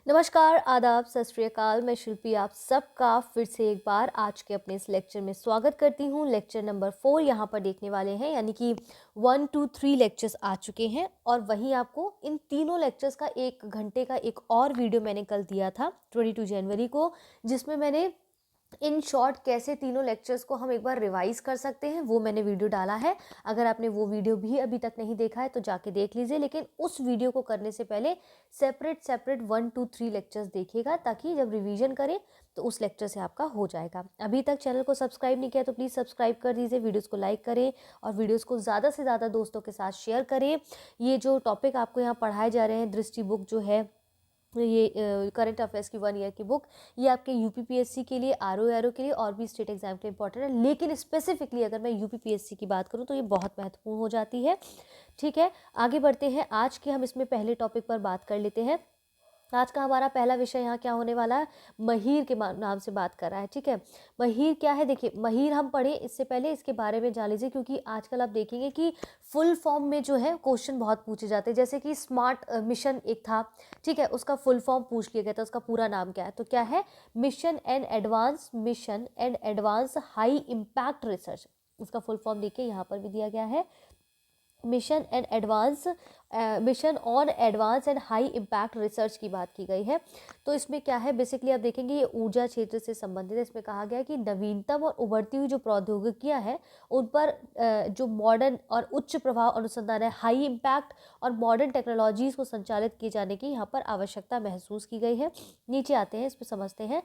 नमस्कार, आदाब, सत श्री अकाल। मैं शिल्पी आप सबका फिर से एक बार आज के अपने इस लेक्चर में स्वागत करती हूँ। लेक्चर नंबर 4 यहाँ पर देखने वाले हैं, यानी कि 1 2 3 लेक्चर्स आ चुके हैं और वहीं आपको इन तीनों लेक्चर्स का 1 घंटे का एक और वीडियो मैंने कल दिया था 22 जनवरी को, जिसमें मैंने इन शॉर्ट कैसे तीनों लेक्चर्स को हम एक बार रिवाइज कर सकते हैं वो मैंने वीडियो डाला है। अगर आपने वो वीडियो भी अभी तक नहीं देखा है तो जाके देख लीजिए, लेकिन उस वीडियो को करने से पहले सेपरेट 1 2 3 लेक्चर्स देखिएगा, ताकि जब रिवीजन करें तो उस लेक्चर से आपका हो जाएगा। अभी तक चैनल को सब्सक्राइब नहीं किया तो प्लीज़ सब्सक्राइब कर दीजिए, वीडियोस को लाइक करें और वीडियोस को ज़्यादा से ज़्यादा दोस्तों के साथ शेयर करें। ये जो टॉपिक आपको यहाँ पढ़ाए जा रहे हैं, दृष्टि बुक जो है, ये करंट अफेयर्स की 1 ईयर की बुक, ये आपके यूपीपीएससी के लिए, आरओ के लिए और भी स्टेट एग्जाम के लिए इंपॉर्टेंट है। लेकिन स्पेसिफिकली अगर मैं यूपीपीएससी की बात करूँ तो ये बहुत महत्वपूर्ण हो जाती है। ठीक है, आगे बढ़ते हैं। आज के हम इसमें पहले टॉपिक पर बात कर लेते हैं। आज का हमारा पहला विषय यहाँ क्या होने वाला है, महीर के नाम से बात कर रहा है। ठीक है, महीर क्या है, देखिए महीर हम पढ़े इससे पहले इसके बारे में जान लीजिए, क्योंकि आजकल आप देखेंगे कि फुल फॉर्म में जो है क्वेश्चन बहुत पूछे जाते हैं। जैसे कि स्मार्ट मिशन एक था, ठीक है, उसका फुल फॉर्म पूछ लिया गया था, उसका पूरा नाम क्या है, तो क्या है, mission and advance high impact research. उसका फुल फॉर्म देखिए यहाँ पर भी दिया गया है, mission on advance and high impact research की बात की गई है। तो इसमें क्या है, बेसिकली आप देखेंगे ये ऊर्जा क्षेत्र से संबंधित है। इसमें कहा गया है कि नवीनतम और उभरती हुई जो प्रौद्योगिकियां हैं उन पर जो मॉडर्न और उच्च प्रभाव अनुसंधान है, हाई इम्पैक्ट और मॉडर्न टेक्नोलॉजीज को संचालित किए जाने की यहाँ पर आवश्यकता महसूस की गई है। नीचे आते हैं, इस पर समझते हैं।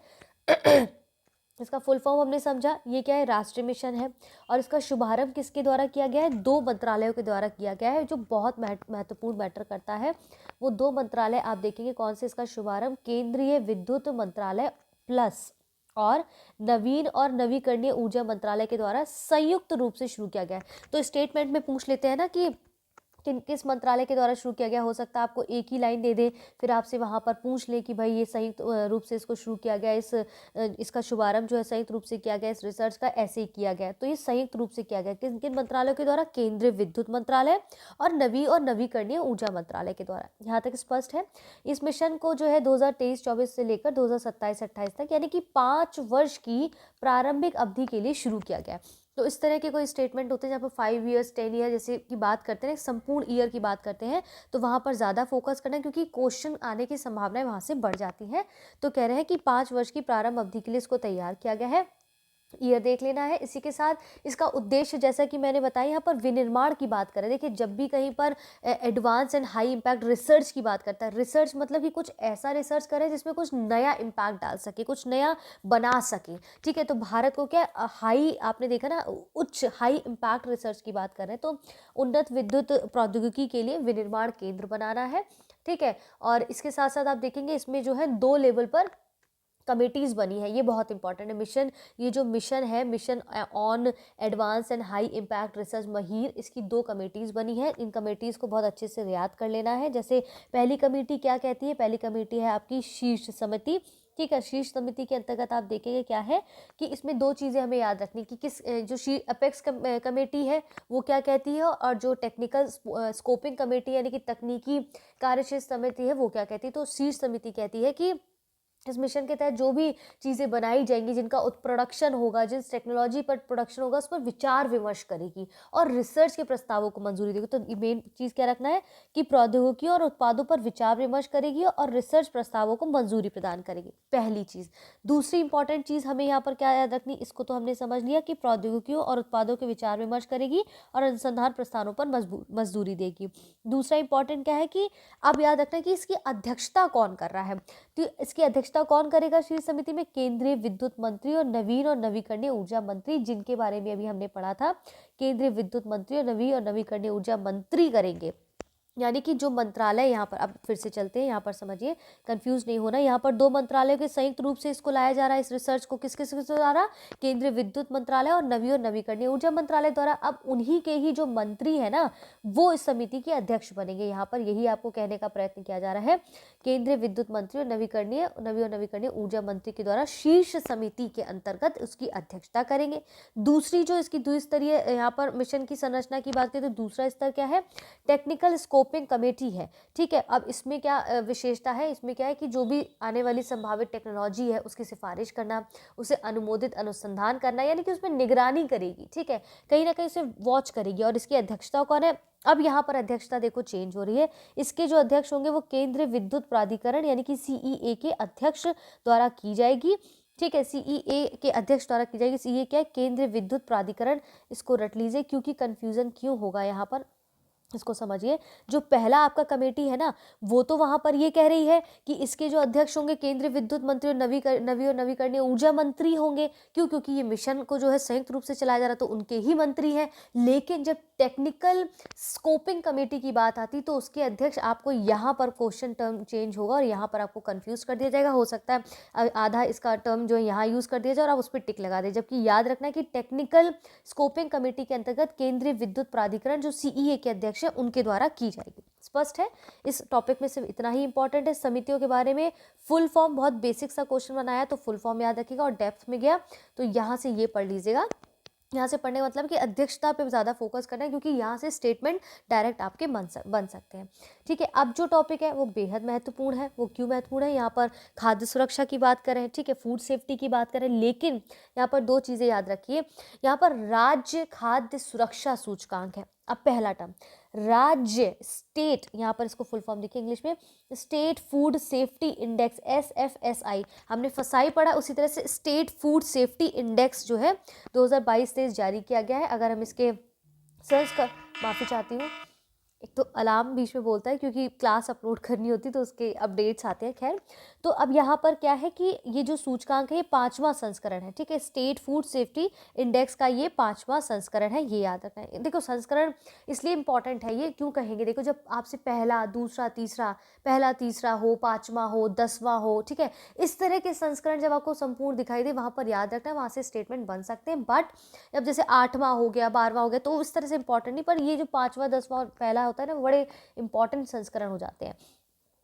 इसका फुल फॉर्म हमने समझा, ये क्या है, राष्ट्रीय मिशन है और इसका शुभारंभ किसके द्वारा किया गया है, 2 मंत्रालयों के द्वारा किया गया है। जो बहुत महत्वपूर्ण मैटर करता है, वो 2 मंत्रालय आप देखेंगे कौन से। इसका शुभारंभ केंद्रीय विद्युत मंत्रालय प्लस और नवीन और नवीकरणीय ऊर्जा मंत्रालय के द्वारा संयुक्त रूप से शुरू किया गया है। तो स्टेटमेंट में पूछ लेते हैं ना कि किस मंत्रालय के द्वारा शुरू किया गया, हो सकता है आपको एक ही लाइन दे दे, फिर आपसे वहाँ पर पूछ ले कि भाई ये संयुक्त रूप से इसको शुरू किया गया, इसका शुभारंभ जो है संयुक्त रूप से किया गया, इस रिसर्च का ऐसे ही किया गया। तो ये संयुक्त रूप से किया गया किन किन मंत्रालयों के द्वारा, केंद्रीय विद्युत मंत्रालय और नवीकरणीय ऊर्जा मंत्रालय के द्वारा। यहाँ तक स्पष्ट है। इस मिशन को जो है 2023-24 से लेकर 2027-28 तक, यानी कि 5 वर्ष की प्रारंभिक अवधि के लिए शुरू किया गया। तो इस तरह के कोई स्टेटमेंट होते हैं जहाँ पर 5 ईयर्स 10 ईयर जैसे की बात करते हैं, संपूर्ण ईयर की बात करते हैं, तो वहाँ पर ज़्यादा फोकस करना है, क्योंकि क्वेश्चन आने की संभावनाएं वहाँ से बढ़ जाती हैं। तो कह रहे हैं कि 5 वर्ष की प्रारंभ अवधि के लिए इसको तैयार किया गया है। ईयर देख लेना है। इसी के साथ इसका उद्देश्य, जैसा कि मैंने बताया, यहाँ पर विनिर्माण की बात करें। देखिए जब भी कहीं पर advance and high impact research की बात करता है, रिसर्च मतलब कि कुछ ऐसा रिसर्च करें जिसमें कुछ नया इम्पैक्ट डाल सके, कुछ नया बना सके। ठीक है, तो भारत को क्या हाई, आपने देखा ना, उच्च हाई इम्पैक्ट रिसर्च की बात कर रहे हैं, तो उन्नत विद्युत प्रौद्योगिकी के लिए विनिर्माण केंद्र बनाना है। ठीक है, और इसके साथ साथ आप देखेंगे इसमें जो है 2 लेवल पर कमेटीज़ बनी है, ये बहुत इंपॉर्टेंट है। मिशन, ये जो मिशन है, mission on advance and high impact research MAHIR, इसकी 2 कमेटीज़ बनी है। इन कमेटीज़ को बहुत अच्छे से याद कर लेना है। जैसे पहली कमेटी क्या कहती है, पहली कमेटी है आपकी शीर्ष समिति। ठीक है, शीर्ष समिति के अंतर्गत आप देखेंगे क्या है कि इसमें 2 चीज़ें हमें याद रखनी कि किस जो अपेक्स कमेटी है वो क्या कहती है, और जो टेक्निकल स्कोपिंग कमेटी यानी कि तकनीकी कार्यशील समिति है वो क्या कहती है। तो शीर्ष समिति कहती है कि इस मिशन के तहत जो भी चीज़ें बनाई जाएंगी, जिनका प्रोडक्शन होगा, जिस टेक्नोलॉजी पर प्रोडक्शन होगा, उस पर विचार विमर्श करेगी और रिसर्च के प्रस्तावों को मंजूरी देगी। तो मेन चीज़ क्या रखना है कि प्रौद्योगिकी और उत्पादों पर विचार विमर्श करेगी और रिसर्च प्रस्तावों को मंजूरी प्रदान करेगी, पहली चीज़। दूसरी इंपॉर्टेंट चीज़ हमें यहाँ पर क्या याद रखनी, इसको तो हमने समझ लिया कि प्रौद्योगिकियों और उत्पादों के विचार विमर्श करेगी और अनुसंधान प्रस्थानों पर मजदूरी देगी। दूसरा इंपॉर्टेंट क्या है कि अब याद रखना है कि इसकी अध्यक्षता कौन कर रहा है। तो इसकी अध्यक्षता कौन करेगा शीर्ष समिति में, केंद्रीय विद्युत मंत्री और नवीन और नवीकरणीय ऊर्जा मंत्री, जिनके बारे में अभी हमने पढ़ा था। केंद्रीय विद्युत मंत्री और नवीन और नवीकरणीय ऊर्जा मंत्री करेंगे, यानी कि जो मंत्रालय, यहाँ पर अब फिर से चलते हैं, यहाँ पर समझिए, कंफ्यूज नहीं होना। यहाँ पर 2 मंत्रालयों के संयुक्त रूप से इसको लाया जा रहा है, इस रिसर्च को किसके द्वारा, केंद्रीय विद्युत मंत्रालय और नवीन और नवीकरणीय ऊर्जा मंत्रालय द्वारा। अब उन्हीं के ही जो मंत्री है ना, वो इस समिति के अध्यक्ष बनेंगे। यहाँ पर यही आपको कहने का प्रयत्न किया जा रहा है, केंद्रीय विद्युत मंत्री और नवीन और नवीकरणीय ऊर्जा मंत्री के द्वारा शीर्ष समिति के अंतर्गत उसकी अध्यक्षता करेंगे। दूसरी जो इसकी द्विस्तरीय यहाँ पर मिशन की संरचना की बात करें तो दूसरा स्तर क्या है, टेक्निकल स्कोप स्कोपिंग कमेटी है, ठीक है। अब इसमें क्या विशेषता है, इसमें क्या है कि जो भी आने वाली संभावित टेक्नोलॉजी है उसकी सिफारिश करना, उसे अनुमोदित अनुसंधान करना, यानी कि उसमें निगरानी करेगी, ठीक है, कहीं ना कहीं उसे वॉच करेगी। और इसकी अध्यक्षता कौन है? अब यहाँ पर अध्यक्षता देखो चेंज हो रही है। इसके जो अध्यक्ष होंगे वो केंद्रीय विद्युत प्राधिकरण यानी कि सीईए के अध्यक्ष द्वारा की जाएगी, ठीक है। सीईए के अध्यक्ष द्वारा की जाएगी। सीईए क्या है? केंद्रीय विद्युत प्राधिकरण। इसको रट लीजिए, क्योंकि कंफ्यूजन क्यों होगा यहाँ पर, इसको समझिए। जो पहला आपका कमेटी है ना, वो तो वहां पर ये कह रही है कि इसके जो अध्यक्ष होंगे केंद्रीय विद्युत मंत्री और नवीकरणीय ऊर्जा मंत्री होंगे। क्यों? क्योंकि ये मिशन को जो है संयुक्त रूप से चलाया जा रहा, तो उनके ही मंत्री हैं। लेकिन जब टेक्निकल स्कोपिंग कमेटी की बात आती तो उसके अध्यक्ष, आपको यहाँ पर क्वेश्चन टर्म चेंज होगा और यहाँ पर आपको कंफ्यूज कर दिया जाएगा। हो सकता है आधा इसका टर्म जो है यहाँ यूज कर दिया जाए और आप उस पर टिक लगा दें, जबकि याद रखना है कि टेक्निकल स्कोपिंग कमेटी के अंतर्गत केंद्रीय विद्युत प्राधिकरण जो सीईए के अध्यक्ष है उनके द्वारा की जाएगी। स्पष्ट है? इस टॉपिक में सिर्फ इतना ही इंपॉर्टेंट है। समितियों के बारे में फुल फॉर्म, बहुत बेसिक सा क्वेश्चन बनाया तो फुल फॉर्म याद रखिएगा, और डेप्थ में गया तो यहाँ से ये पढ़ लीजिएगा। यहाँ से पढ़ने का मतलब कि अध्यक्षता पे ज़्यादा फोकस करना है, क्योंकि यहाँ से स्टेटमेंट डायरेक्ट आपके बन सकते हैं, ठीक है। अब जो टॉपिक है वो बेहद महत्वपूर्ण है। वो क्यों महत्वपूर्ण है? यहाँ पर खाद्य सुरक्षा की बात करें, ठीक है, फूड सेफ्टी की बात करें, लेकिन यहाँ पर दो चीज़ें याद रखिए। यहाँ पर राज्य खाद्य सुरक्षा सूचकांक है। अब पहला टर्म राज्य, स्टेट, यहाँ पर इसको फुल फॉर्म देखिए इंग्लिश में, state food safety index, SFSI। हमने फसाई पढ़ा, उसी तरह से स्टेट फूड सेफ्टी इंडेक्स जो है 2022-23 जारी किया गया है। अगर हम इसके माफ़ी चाहती हूँ, एक तो अलार्म बीच में बोलता है क्योंकि क्लास अपलोड करनी होती तो उसके अपडेट्स आते हैं। खैर, तो अब यहाँ पर क्या है कि ये जो सूचकांक है ये 5वां संस्करण है, ठीक है। स्टेट फूड सेफ्टी इंडेक्स का ये 5वां संस्करण है, ये याद रखना है। देखो संस्करण इसलिए इंपॉर्टेंट है, ये क्यों कहेंगे, देखो जब आपसे पहला, दूसरा, तीसरा, पहला तीसरा हो, 5वां हो, 10वां हो, ठीक है, इस तरह के संस्करण जब आपको संपूर्ण दिखाई दे, वहाँ पर याद रखना है, वहाँ से स्टेटमेंट बन सकते हैं। बट जब जैसे 8वां हो गया, 12वां हो गया, तो इस तरह से इंपॉर्टेंट नहीं, पर ये जो 5वां, 10वां और पहला होता है ना, बड़े इंपॉर्टेंट संस्करण हो जाते हैं।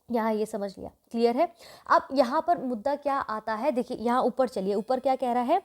यहाँ ये समझ लिया, क्लियर है। अब यहाँ पर मुद्दा क्या आता है, देखिए यहाँ ऊपर चलिए, ऊपर क्या कह रहा है,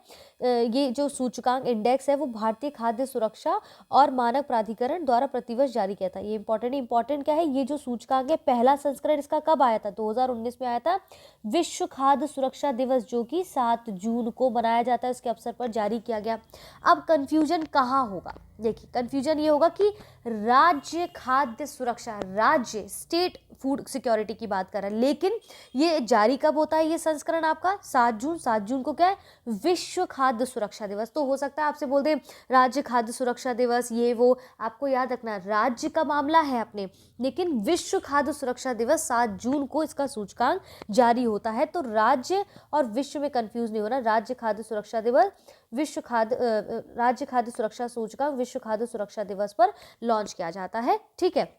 ये जो सूचकांक इंडेक्स है वो भारतीय खाद्य सुरक्षा और मानक प्राधिकरण द्वारा प्रतिवर्ष जारी किया था। ये इंपॉर्टेंट क्या है, ये जो सूचकांक है पहला संस्करण इसका कब आया था? 2019 में आया था। विश्व खाद्य सुरक्षा दिवस जो कि 7 जून को मनाया जाता है, उसके अवसर पर जारी किया गया। अब कंफ्यूजन कहाँ होगा? देखिए कंफ्यूजन ये होगा कि राज्य खाद्य सुरक्षा, राज्य स्टेट फूड सिक्योरिटी की बात कर रहा है, लेकिन ये जारी कब होता है? ये संस्करण आपका 7 जून को क्या है? विश्व खाद्य सुरक्षा दिवस। तो हो सकता है आपसे बोल दे राज्य खाद्य सुरक्षा दिवस, ये वो, आपको याद रखना राज्य का मामला है अपने, लेकिन विश्व खाद्य सुरक्षा दिवस 7 जून को इसका सूचकांक जारी होता है। तो राज्य और विश्व में कंफ्यूज नहीं होना। राज्य खाद्य सुरक्षा दिवस, राज्य खाद्य सुरक्षा सूचकांक विश्व खाद्य सुरक्षा दिवस पर लॉन्च किया जाता है, ठीक है।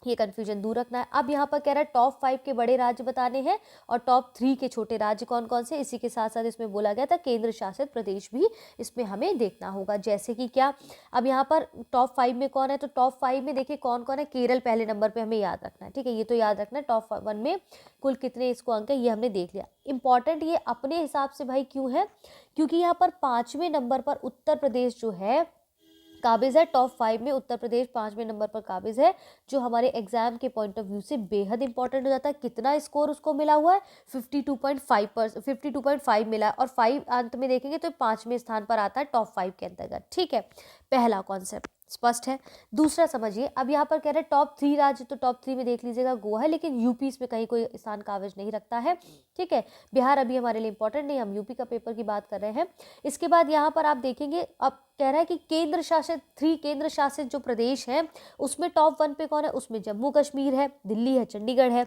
ये कंफ्यूजन दूर रखना है। अब यहाँ पर कह रहा है टॉप 5 के बड़े राज्य बताने हैं और टॉप 3 के छोटे राज्य कौन कौन से। इसी के साथ साथ इसमें बोला गया था केंद्र शासित प्रदेश भी इसमें हमें देखना होगा, जैसे कि क्या। अब यहाँ पर टॉप 5 में कौन है, तो टॉप 5 में देखिए कौन कौन है। केरल पहले नंबर पे हमें याद रखना है, ठीक है, ये तो याद रखना है। टॉप 1 में कुल कितने इसको अंक है ये हमने देख लिया। इंपॉर्टेंट ये अपने हिसाब से भाई क्यों है, क्योंकि यहाँ पर 5वें नंबर पर उत्तर प्रदेश जो है काबिज है। टॉप 5 में उत्तर प्रदेश 5वें नंबर पर काबिज है, जो हमारे एग्जाम के पॉइंट ऑफ व्यू से बेहद इंपॉर्टेंट हो जाता है। कितना स्कोर उसको मिला हुआ है? 52.5 मिला है, और 5 अंत में देखेंगे तो 5वें स्थान पर आता है टॉप 5 के अंतर्गत, ठीक है। पहला कॉन्सेप्ट स्पष्ट है। दूसरा समझिए, अब यहाँ पर कह रहे हैं टॉप 3 राज्य, तो टॉप 3 में देख लीजिएगा गोवा है, लेकिन यूपी इसमें कहीं कोई स्थान काबिज नहीं रखता है, ठीक है। बिहार अभी हमारे लिए इंपॉर्टेंट नहीं, हम यूपी का पेपर की बात कर रहे हैं। इसके बाद यहाँ पर आप देखेंगे, अब कह रहा है कि केंद्र शासित जो प्रदेश है उसमें टॉप 1 पे कौन है? उसमें जम्मू कश्मीर है, दिल्ली है, चंडीगढ़ है।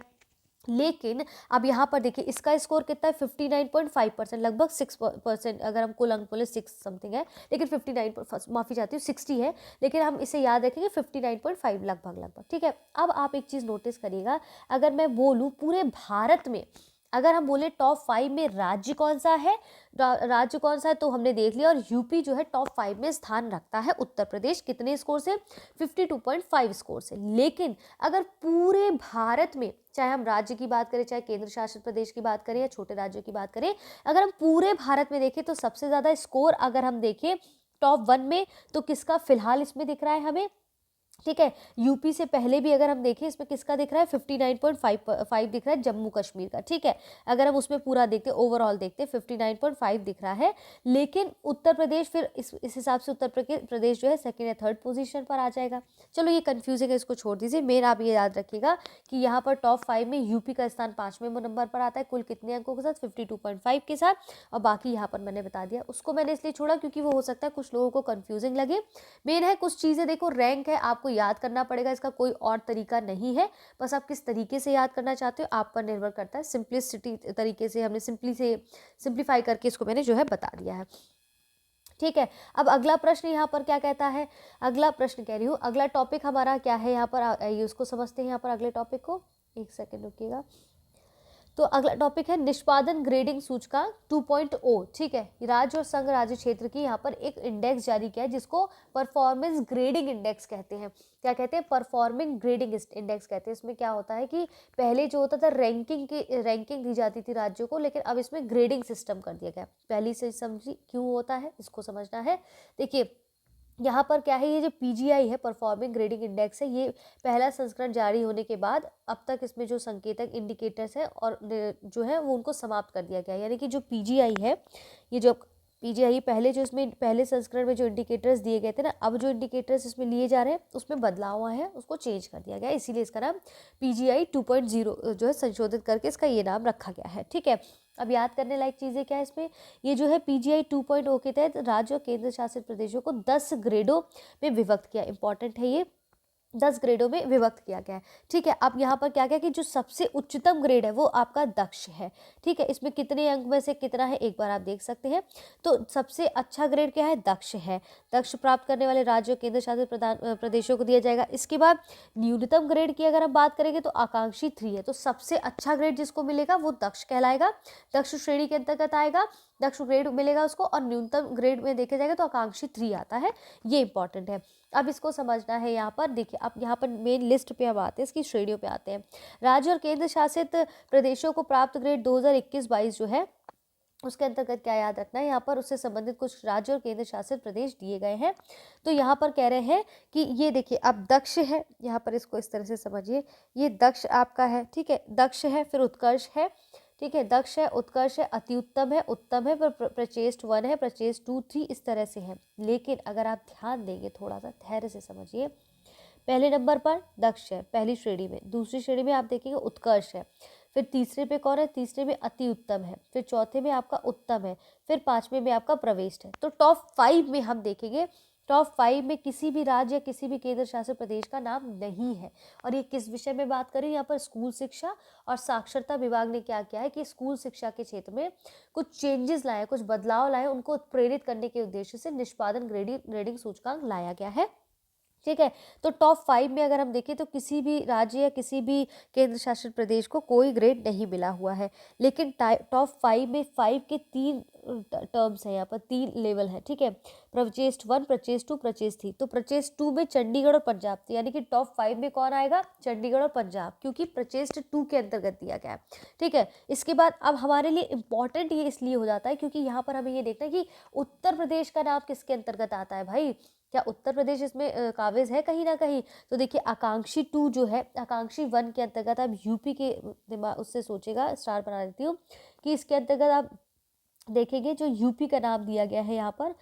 लेकिन अब यहाँ पर देखिए इसका स्कोर कितना है? 59.5%, लगभग 6%। अगर हम कुल अंक बोले 6 समथिंग है, लेकिन 59, माफ़ी चाहती हूँ 60 है, लेकिन हम इसे याद रखेंगे 59.5 लगभग, ठीक है। अब आप एक चीज़ नोटिस करिएगा, अगर मैं बोलूँ पूरे भारत में, अगर हम बोले टॉप 5 में राज्य कौन सा है, तो हमने देख लिया, और यूपी जो है टॉप 5 में स्थान रखता है। उत्तर प्रदेश कितने स्कोर से? 52.5 स्कोर से। लेकिन अगर पूरे भारत में, चाहे हम राज्य की बात करें, चाहे केंद्र शासित प्रदेश की बात करें या छोटे राज्यों की बात करें, अगर हम पूरे भारत में देखें तो सबसे ज़्यादा स्कोर अगर हम देखें टॉप 1 में, तो किसका फिलहाल इसमें दिख रहा है हमें? ठीक है। यूपी से पहले भी अगर हम देखें इसमें किसका दिख रहा है 59.5 दिख रहा है जम्मू कश्मीर का। ठीक है, अगर हम उसमें पूरा देखते ओवरऑल देखते 59.5 दिख रहा है, लेकिन उत्तर प्रदेश फिर इस हिसाब से उत्तर प्रदेश जो है सेकेंड या थर्ड पोजीशन पर आ जाएगा। चलो ये कंफ्यूजिंग है, इसको छोड़ दीजिए। मेन आप ये याद रखिएगा कि यहाँ पर टॉप 5 में यूपी का स्थान 5वें नंबर पर आता है कुल कितने अंकों के साथ 52.5 के साथ, और बाकी यहाँ पर मैंने बता दिया। उसको मैंने इसलिए छोड़ा क्योंकि वो हो सकता है कुछ लोगों को कंफ्यूजिंग लगे। मेन है कुछ चीज़ें देखो, रैंक है आपको याद करना पड़ेगा, इसका कोई और तरीका नहीं है, बस आप किस तरीके से याद करना चाहते हो आप पर निर्भर करता है। सिंपलिसिटी तरीके से हमने सिंप्लीफाई करके इसको मैंने जो है बता दिया है। ठीक है, अब अगला प्रश्न यहाँ पर क्या कहता है, अगला प्रश्न कह रही हूँ, अगला टॉपिक हमारा क्या है यहाँ पर, ये उसको समझते हैं यहाँ पर अगले टॉपिक को। एक सेकेंड रुकिएगा। तो अगला टॉपिक है निष्पादन ग्रेडिंग सूचकांक 2.0। ठीक है, राज्य और संघ राज्य क्षेत्र की यहाँ पर एक इंडेक्स जारी किया है जिसको परफॉर्मेंस ग्रेडिंग इंडेक्स कहते हैं। क्या कहते हैं, परफॉर्मिंग ग्रेडिंग इंडेक्स कहते हैं। इसमें क्या होता है कि पहले जो होता था रैंकिंग दी जाती थी राज्यों को, लेकिन अब इसमें ग्रेडिंग सिस्टम कर दिया गया। पहली से समझी क्यों होता है, इसको समझना है। देखिए यहाँ पर क्या है, ये जो पीजीआई है परफॉर्मिंग ग्रेडिंग इंडेक्स है, ये पहला संस्करण जारी होने के बाद अब तक इसमें जो संकेतक इंडिकेटर्स है और जो है वो उनको समाप्त कर दिया गया। यानी कि जो पीजीआई है, ये जो पीजीआई पहले जो इसमें पहले संस्करण में जो इंडिकेटर्स दिए गए थे ना, अब जो इंडिकेटर्स इसमें लिए जा रहे हैं उसमें बदलाव हुआ है, उसको चेंज कर दिया गया, इसीलिए इसका नाम पीजीआई 2.0 जो है संशोधित करके इसका ये नाम रखा गया है। ठीक है, अब याद करने लायक चीज़ें क्या है इसमें, ये जो है पीजीआई 2.0 के तहत राज्य और केंद्र शासित प्रदेशों को 10 ग्रेडों में विभक्त किया। इंपॉर्टेंट है ये, 10 ग्रेडों में विभक्त किया गया है। ठीक है, अब यहाँ पर क्या क्या कि जो सबसे उच्चतम ग्रेड है वो आपका दक्ष है। ठीक है, इसमें कितने अंक में से कितना है एक बार आप देख सकते हैं। तो सबसे अच्छा ग्रेड क्या है, दक्ष है। दक्ष प्राप्त करने वाले राज्यों केंद्र शासित प्रदेशों को दिया जाएगा। इसके बाद न्यूनतम ग्रेड की अगर हम बात करेंगे तो आकांक्षी 3 है। तो सबसे अच्छा ग्रेड जिसको मिलेगा वो दक्ष कहलाएगा, दक्ष श्रेणी के अंतर्गत आएगा, दक्ष ग्रेड मिलेगा उसको, और न्यूनतम ग्रेड में देखा जाएगा तो आकांक्षी 3 आता है। ये इंपॉर्टेंट है, अब इसको समझना है। यहाँ पर देखिए, अब यहाँ पर मेन लिस्ट पे हम आते हैं, इसकी श्रेणियों पे आते हैं। राज्य और केंद्र शासित प्रदेशों को प्राप्त ग्रेड 2021-22 जो है उसके अंतर्गत क्या याद रखना है, यहाँ पर उससे संबंधित कुछ राज्य और केंद्र शासित प्रदेश दिए गए हैं। तो यहाँ पर कह रहे हैं कि ये देखिए अब दक्ष है, यहाँ पर इसको इस तरह से समझिए, ये दक्ष आपका है। ठीक है, दक्ष है, फिर उत्कर्ष है। ठीक है, दक्ष है, उत्कर्ष है, अति उत्तम है, उत्तम है, पर प्रचेष्ट 1 है, प्रचेष्ट 2, 3 इस तरह से है। लेकिन अगर आप ध्यान देंगे, थोड़ा सा धैर्य से समझिए, पहले नंबर पर दक्ष है पहली श्रेणी में, दूसरी श्रेणी में आप देखेंगे उत्कर्ष है, फिर तीसरे पे कौन है, तीसरे में अति उत्तम है, फिर चौथे में आपका उत्तम है, फिर 5वें में आपका प्रविष्ट है। तो टॉप 5 में हम देखेंगे, टॉप 5 में किसी भी राज्य या किसी भी केंद्र शासित प्रदेश का नाम नहीं है। और ये किस विषय में बात करें, यहाँ पर स्कूल शिक्षा और साक्षरता विभाग ने क्या किया है कि स्कूल शिक्षा के क्षेत्र में कुछ चेंजेस लाए, कुछ बदलाव लाए, उनको प्रेरित करने के उद्देश्य से निष्पादन ग्रेडिंग सूचकांक लाया गया है। ठीक है, तो टॉप 5 में अगर हम देखें तो किसी भी राज्य या किसी भी केंद्र शासित प्रदेश को कोई ग्रेड नहीं मिला हुआ है। लेकिन टॉप 5 में 5 के 3 टर्म्स हैं, यहाँ पर 3 लेवल है। ठीक है, प्रचेष्ट 1, प्रचेष्ट 2, प्रचेष्ट 3। तो प्रचेष्ट 2 में चंडीगढ़ और पंजाब थे, यानी कि टॉप 5 में कौन आएगा, चंडीगढ़ और पंजाब, क्योंकि प्रचेष्ट 2 के अंतर्गत दिया गया है। ठीक है, इसके बाद अब हमारे लिए इंपॉर्टेंट ये इसलिए हो जाता है क्योंकि यहाँ पर हमें ये देखना है कि उत्तर प्रदेश का नाम किसके अंतर्गत आता है भाई, क्या उत्तर प्रदेश इसमें काबिज है कहीं ना कहीं। तो देखिए आकांक्षी 2 जो है, आकांक्षी 1 के अंतर्गत आप यूपी के दिमाग उससे सोचेगा, स्टार बना देती हूँ कि इसके अंतर्गत आप देखेंगे जो यूपी का नाम दिया गया है यहाँ पर,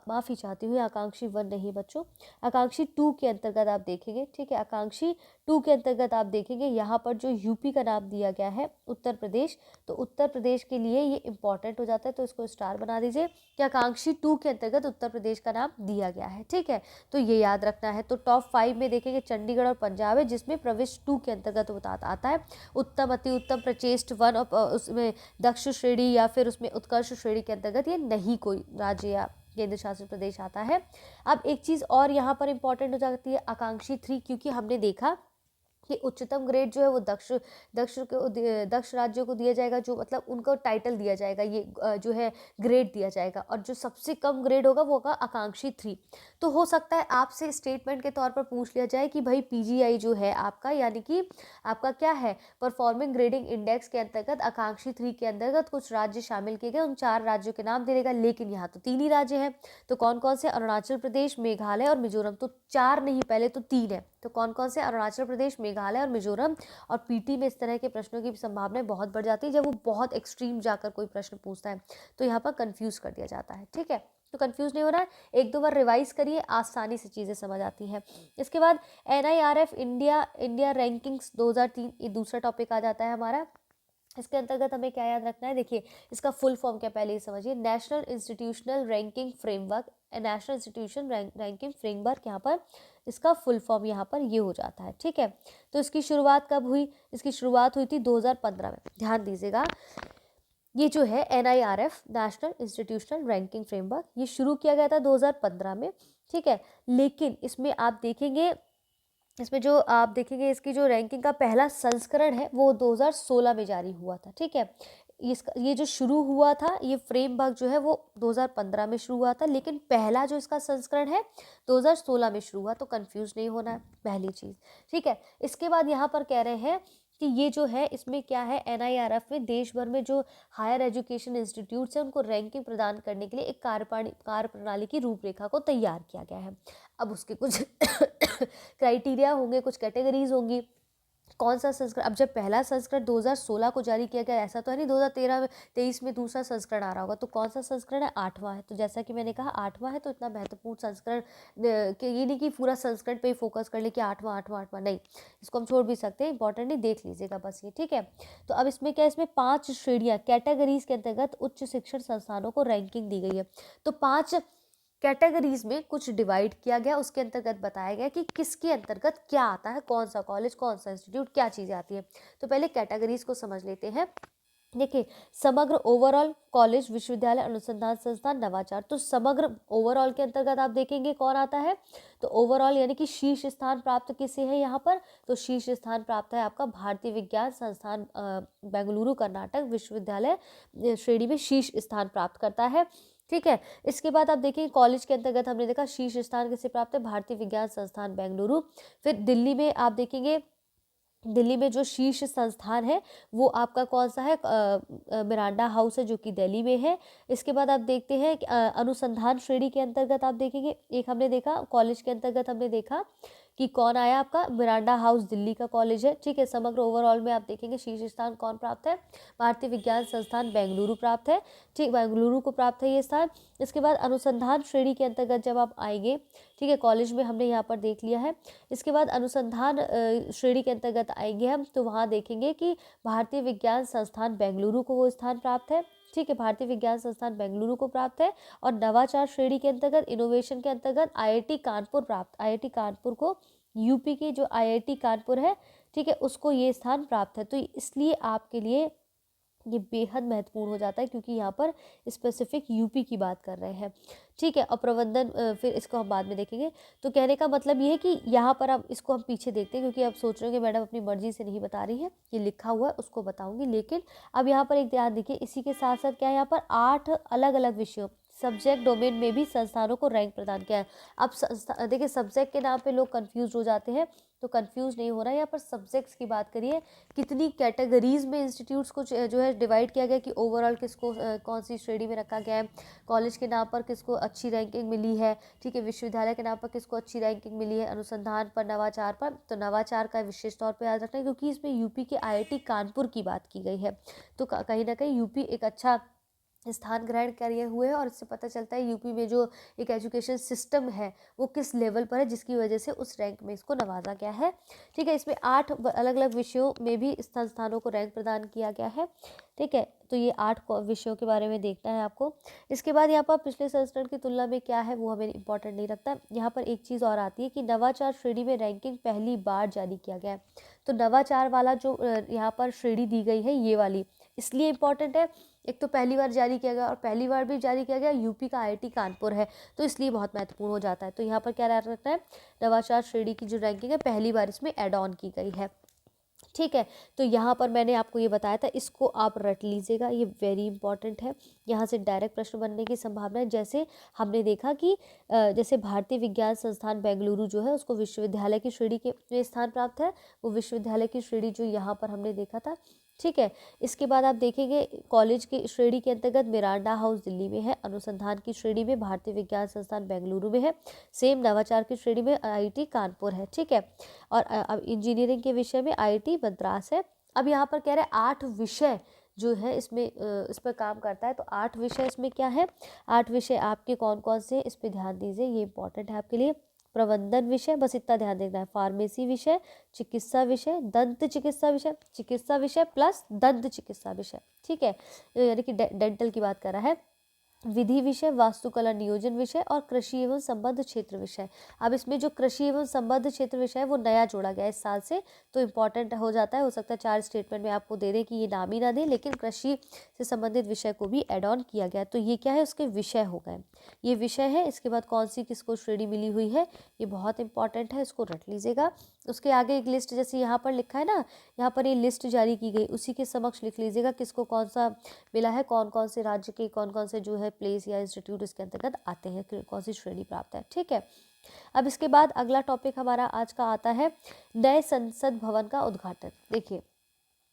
माफ़ी चाहती हूँ, आकांक्षी 1 नहीं बच्चों, आकांक्षी 2 के अंतर्गत आप देखेंगे। ठीक है, आकांक्षी 2 के अंतर्गत आप देखेंगे यहाँ पर जो यूपी का नाम दिया गया है उत्तर प्रदेश, तो उत्तर प्रदेश के लिए ये इंपॉर्टेंट हो जाता है, तो इसको स्टार बना दीजिए कि आकांक्षी 2 के अंतर्गत उत्तर प्रदेश का नाम दिया गया है। ठीक है, तो ये याद रखना है। तो टॉप 5 में देखेंगे चंडीगढ़ और पंजाब है, जिसमें प्रविष्ट 2 के अंतर्गत आता है। उत्तम, अति उत्तम, प्रचेष्ट 1 और उसमें दक्ष श्रेणी या फिर उसमें उत्कर्ष श्रेणी के अंतर्गत ये नहीं कोई राज्य या केंद्र शासित प्रदेश आता है। अब एक चीज़ और यहाँ पर इंपॉर्टेंट हो जाती है, आकांक्षी 3, क्योंकि हमने देखा कि उच्चतम ग्रेड जो है वो दक्ष राज्यों को दिया जाएगा, जो मतलब उनको टाइटल दिया जाएगा, ये जो है ग्रेड दिया जाएगा, और जो सबसे कम ग्रेड होगा वो होगा आकांक्षी 3। तो हो सकता है आपसे स्टेटमेंट के तौर पर पूछ लिया जाए कि भाई पीजीआई जो है आपका, यानी कि आपका क्या है, परफॉर्मिंग ग्रेडिंग इंडेक्स के अंतर्गत आकांक्षी 3 के अंतर्गत कुछ राज्य शामिल किए गए, उन 4 राज्यों के नाम दे देगा, लेकिन यहाँ तो 3 ही राज्य हैं। तो कौन कौन से? अरुणाचल प्रदेश, मेघालय और मिजोरम। तो 4 नहीं, पहले तो 3 है। तो कौन कौन से? अरुणाचल प्रदेश, मेघालय और मिजोरम। और पीटी में इस तरह के प्रश्नों की संभावनाएं बहुत बढ़ जाती है जब वो बहुत एक्सट्रीम जाकर कोई प्रश्न पूछता है, तो यहाँ पर कंफ्यूज कर दिया जाता है। ठीक है, तो कंफ्यूज नहीं होना है, एक दो बार रिवाइज करिए, आसानी से चीज़ें समझ आती हैं। इसके बाद NIRF इंडिया रैंकिंग्स 2003, ये दूसरा टॉपिक आ जाता है हमारा। इसके अंतर्गत हमें क्या याद रखना है? देखिए, इसका फुल फॉर्म क्या पहले ही समझिए, national institutional ranking framework. National institution ranking framework, यहाँ पर इसका फुल फॉर्म यहाँ पर ये हो जाता है। ठीक है, तो इसकी शुरुआत कब हुई? इसकी शुरुआत हुई थी 2015 में। ध्यान दीजिएगा, ये जो है NIRF national institutional ranking framework, ये शुरू किया गया था 2015 में। ठीक है, लेकिन इसमें आप देखेंगे, इसमें जो आप देखेंगे इसकी जो रैंकिंग का पहला संस्करण है वो 2016 में जारी हुआ था। ठीक है, ये जो शुरू हुआ था, ये फ्रेमवर्क जो है वो 2015 में शुरू हुआ था, लेकिन पहला जो इसका संस्करण है 2016 में शुरू हुआ। तो कंफ्यूज नहीं होना है, पहली चीज़। ठीक है, इसके बाद यहाँ पर कह रहे हैं कि ये जो है, इसमें क्या है, NIRF में देश भर में जो हायर एजुकेशन इंस्टीट्यूट्स हैं उनको रैंकिंग प्रदान करने के लिए एक कार्य प्रणाली की रूपरेखा को तैयार किया गया है। अब उसके कुछ क्राइटेरिया होंगे, कुछ कैटेगरीज होंगी, कौन सा संस्करण। अब जब पहला संस्करण 2016 को जारी किया गया, ऐसा तो है नहीं 2023 में दूसरा संस्करण आ रहा होगा, तो कौन सा संस्करण है? 8वां है। तो जैसा कि मैंने कहा 8वां है, तो इतना महत्वपूर्ण संस्करण कि ये नहीं कि पूरा संस्करण पे ही फोकस कर ले कि 8वां नहीं, इसको हम छोड़ भी सकते हैं, इंपॉर्टेंट नहीं, देख लीजिएगा बस ये। ठीक है, तो अब इसमें क्या है, इसमें 5 श्रेणियाँ कैटेगरीज के अंतर्गत उच्च शिक्षण संस्थानों को रैंकिंग दी गई है। तो 5 कैटेगरीज में कुछ डिवाइड किया गया, उसके अंतर्गत बताया गया कि किसके अंतर्गत क्या आता है, कौन सा कॉलेज, कौन सा इंस्टीट्यूट, क्या चीज़ें आती है। तो पहले कैटेगरीज को समझ लेते हैं। देखिए, समग्र ओवरऑल कॉलेज, विश्वविद्यालय, अनुसंधान संस्थान, नवाचार। तो समग्र ओवरऑल के अंतर्गत आप देखेंगे कौन आता है, तो ओवरऑल यानी कि शीर्ष स्थान प्राप्त किसे है यहाँ पर, तो शीर्ष स्थान प्राप्त है आपका भारतीय विज्ञान संस्थान बेंगलुरु कर्नाटक विश्वविद्यालय श्रेणी में शीर्ष स्थान प्राप्त करता है। ठीक है, इसके बाद आप देखिए कॉलेज के अंतर्गत हमने देखा शीर्ष स्थान किसे प्राप्त है, भारतीय विज्ञान संस्थान बेंगलुरु। फिर दिल्ली में आप देखेंगे, दिल्ली में जो शीर्ष संस्थान है वो आपका कौन सा है, मिरांडा हाउस है, जो कि दिल्ली में है। इसके बाद आप देखते हैं अनुसंधान श्रेणी के अंतर्गत आप देखेंगे, एक हमने देखा कॉलेज के अंतर्गत हमने देखा कि कौन आया आपका, मिरांडा हाउस दिल्ली का कॉलेज है। ठीक है, समग्र ओवरऑल में आप देखेंगे शीर्ष स्थान कौन प्राप्त है, भारतीय विज्ञान संस्थान बेंगलुरु प्राप्त है। ठीक, बेंगलुरु को प्राप्त है ये स्थान। इसके बाद अनुसंधान श्रेणी के अंतर्गत जब आप आएंगे, ठीक है, कॉलेज में हमने यहाँ पर देख लिया है। इसके बाद अनुसंधान श्रेणी के अंतर्गत आएंगे हम, तो वहाँ देखेंगे कि भारतीय विज्ञान संस्थान बेंगलुरु को वो स्थान प्राप्त है। ठीक है, भारतीय विज्ञान संस्थान बेंगलुरु को प्राप्त है। और नवाचार श्रेणी के अंतर्गत, इनोवेशन के अंतर्गत IIT कानपुर प्राप्त, IIT कानपुर को, यूपी के जो IIT कानपुर है, ठीक है, उसको ये स्थान प्राप्त है। तो इसलिए आपके लिए ये बेहद महत्वपूर्ण हो जाता है, क्योंकि यहाँ पर स्पेसिफिक यूपी की बात कर रहे हैं। ठीक है, और प्रबंधन फिर इसको हम बाद में देखेंगे। तो कहने का मतलब ये है कि यहाँ पर अब इसको हम पीछे देखते हैं, क्योंकि अब सोच रहे हो कि मैडम अपनी मर्जी से नहीं बता रही है, ये लिखा हुआ है उसको बताऊंगी। लेकिन अब यहाँ पर एक ध्यान देखिए, इसी के साथ साथ क्या है, यहाँ पर 8 अलग अलग विषयों सब्जेक्ट डोमेन में भी संस्थानों को रैंक प्रदान किया है। अब देखिए, सब्जेक्ट के नाम पे लोग कंफ्यूज हो जाते हैं, तो कंफ्यूज नहीं हो रहा है। यहाँ पर सब्जेक्ट्स की बात करिए, कितनी कैटेगरीज में इंस्टीट्यूट्स को जो है डिवाइड किया गया कि ओवरऑल किसको कौन सी श्रेणी में रखा गया है, कॉलेज के नाम पर किसको अच्छी रैंकिंग मिली है, ठीक है, विश्वविद्यालय के नाम पर किसको अच्छी रैंकिंग मिली है, अनुसंधान पर, नवाचार पर। तो नवाचार का विशेष तौर पर याद रखना है, क्योंकि इसमें यूपी के IIT कानपुर की बात की गई है। तो कहीं ना कहीं यूपी एक अच्छा स्थान ग्रहण किए हुए हैं, और इससे पता चलता है यूपी में जो एक एजुकेशन सिस्टम है वो किस लेवल पर है, जिसकी वजह से उस रैंक में इसको नवाजा गया है। ठीक है, इसमें 8 अलग अलग विषयों में भी संस्थानों को रैंक प्रदान किया गया है। ठीक है। तो ये 8 विषयों के बारे में देखना है आपको। इसके बाद यहाँ पर पिछले संस्करण की तुलना में क्या है वो हमें इंपॉर्टेंट नहीं रखता। यहाँ पर एक चीज़ और आती है कि नवाचार श्रेणी में रैंकिंग पहली बार जारी किया गया है। तो नवाचार वाला जो यहाँ पर श्रेणी दी गई है ये वाली इसलिए इम्पॉर्टेंट है, एक तो पहली बार जारी किया गया और पहली बार भी जारी किया गया यूपी का आईआईटी कानपुर है, तो इसलिए बहुत महत्वपूर्ण हो जाता है। तो यहाँ पर क्या रहता है, नवाचार श्रेणी की जो रैंकिंग है पहली बार इसमें ऐड ऑन की गई है। ठीक है, तो यहाँ पर मैंने आपको ये बताया था, इसको आप रट लीजिएगा, ये वेरी इंपॉर्टेंट है। यहाँ से डायरेक्ट प्रश्न बनने की संभावना है। जैसे हमने देखा कि जैसे भारतीय विज्ञान संस्थान बेंगलुरु जो है उसको विश्वविद्यालय की श्रेणी के में स्थान प्राप्त है, वो विश्वविद्यालय की श्रेणी जो यहाँ पर हमने देखा था। ठीक है, इसके बाद आप देखेंगे कॉलेज की श्रेणी के अंतर्गत मिरांडा हाउस दिल्ली में है, अनुसंधान की श्रेणी में भारतीय विज्ञान संस्थान बेंगलुरु में है, सेम नवाचार की श्रेणी में आईआईटी कानपुर है। ठीक है, और अब इंजीनियरिंग के विषय में आईआईटी मद्रास है। अब यहाँ पर कह रहे हैं 8 विषय जो है इसमें इस पर काम करता है। तो 8 विषय इसमें क्या है, 8 विषय आपके कौन कौन से, इस पर ध्यान दीजिए, ये इंपॉर्टेंट है आपके लिए। प्रबंधन विषय, बस इतना ध्यान देना है, फार्मेसी विषय, चिकित्सा विषय, दंत चिकित्सा विषय, चिकित्सा विषय प्लस दंत चिकित्सा विषय। ठीक है, यानी कि डेंटल की बात कर रहा है। विधि विषय, वास्तुकला नियोजन विषय और कृषि एवं संबद्ध क्षेत्र विषय। अब इसमें जो कृषि एवं संबद्ध क्षेत्र विषय है वो नया जोड़ा गया है इस साल से, तो इम्पॉर्टेंट हो जाता है। हो सकता है 4 स्टेटमेंट में आपको दे दें कि ये नाम ही ना दें, लेकिन कृषि से संबंधित विषय को भी एड ऑन किया गया। तो ये क्या है, उसके विषय हो गए, ये विषय है। इसके बाद कौन सी किसको श्रेणी मिली हुई है, ये बहुत इंपॉर्टेंट है, इसको रट लीजिएगा। उसके आगे एक लिस्ट, जैसे यहाँ पर लिखा है ना, यहाँ पर ये लिस्ट जारी की गई, उसी के समक्ष लिख लीजिएगा किसको कौन सा मिला है, कौन कौन से राज्य के कौन कौन से जो है प्लेस या इंस्टीट्यूट इसके अंतर्गत आते हैं, कौन सी श्रेणी प्राप्त है। ठीक है, अब इसके बाद अगला टॉपिक हमारा आज का आता है नए संसद भवन का उद्घाटन। देखिए,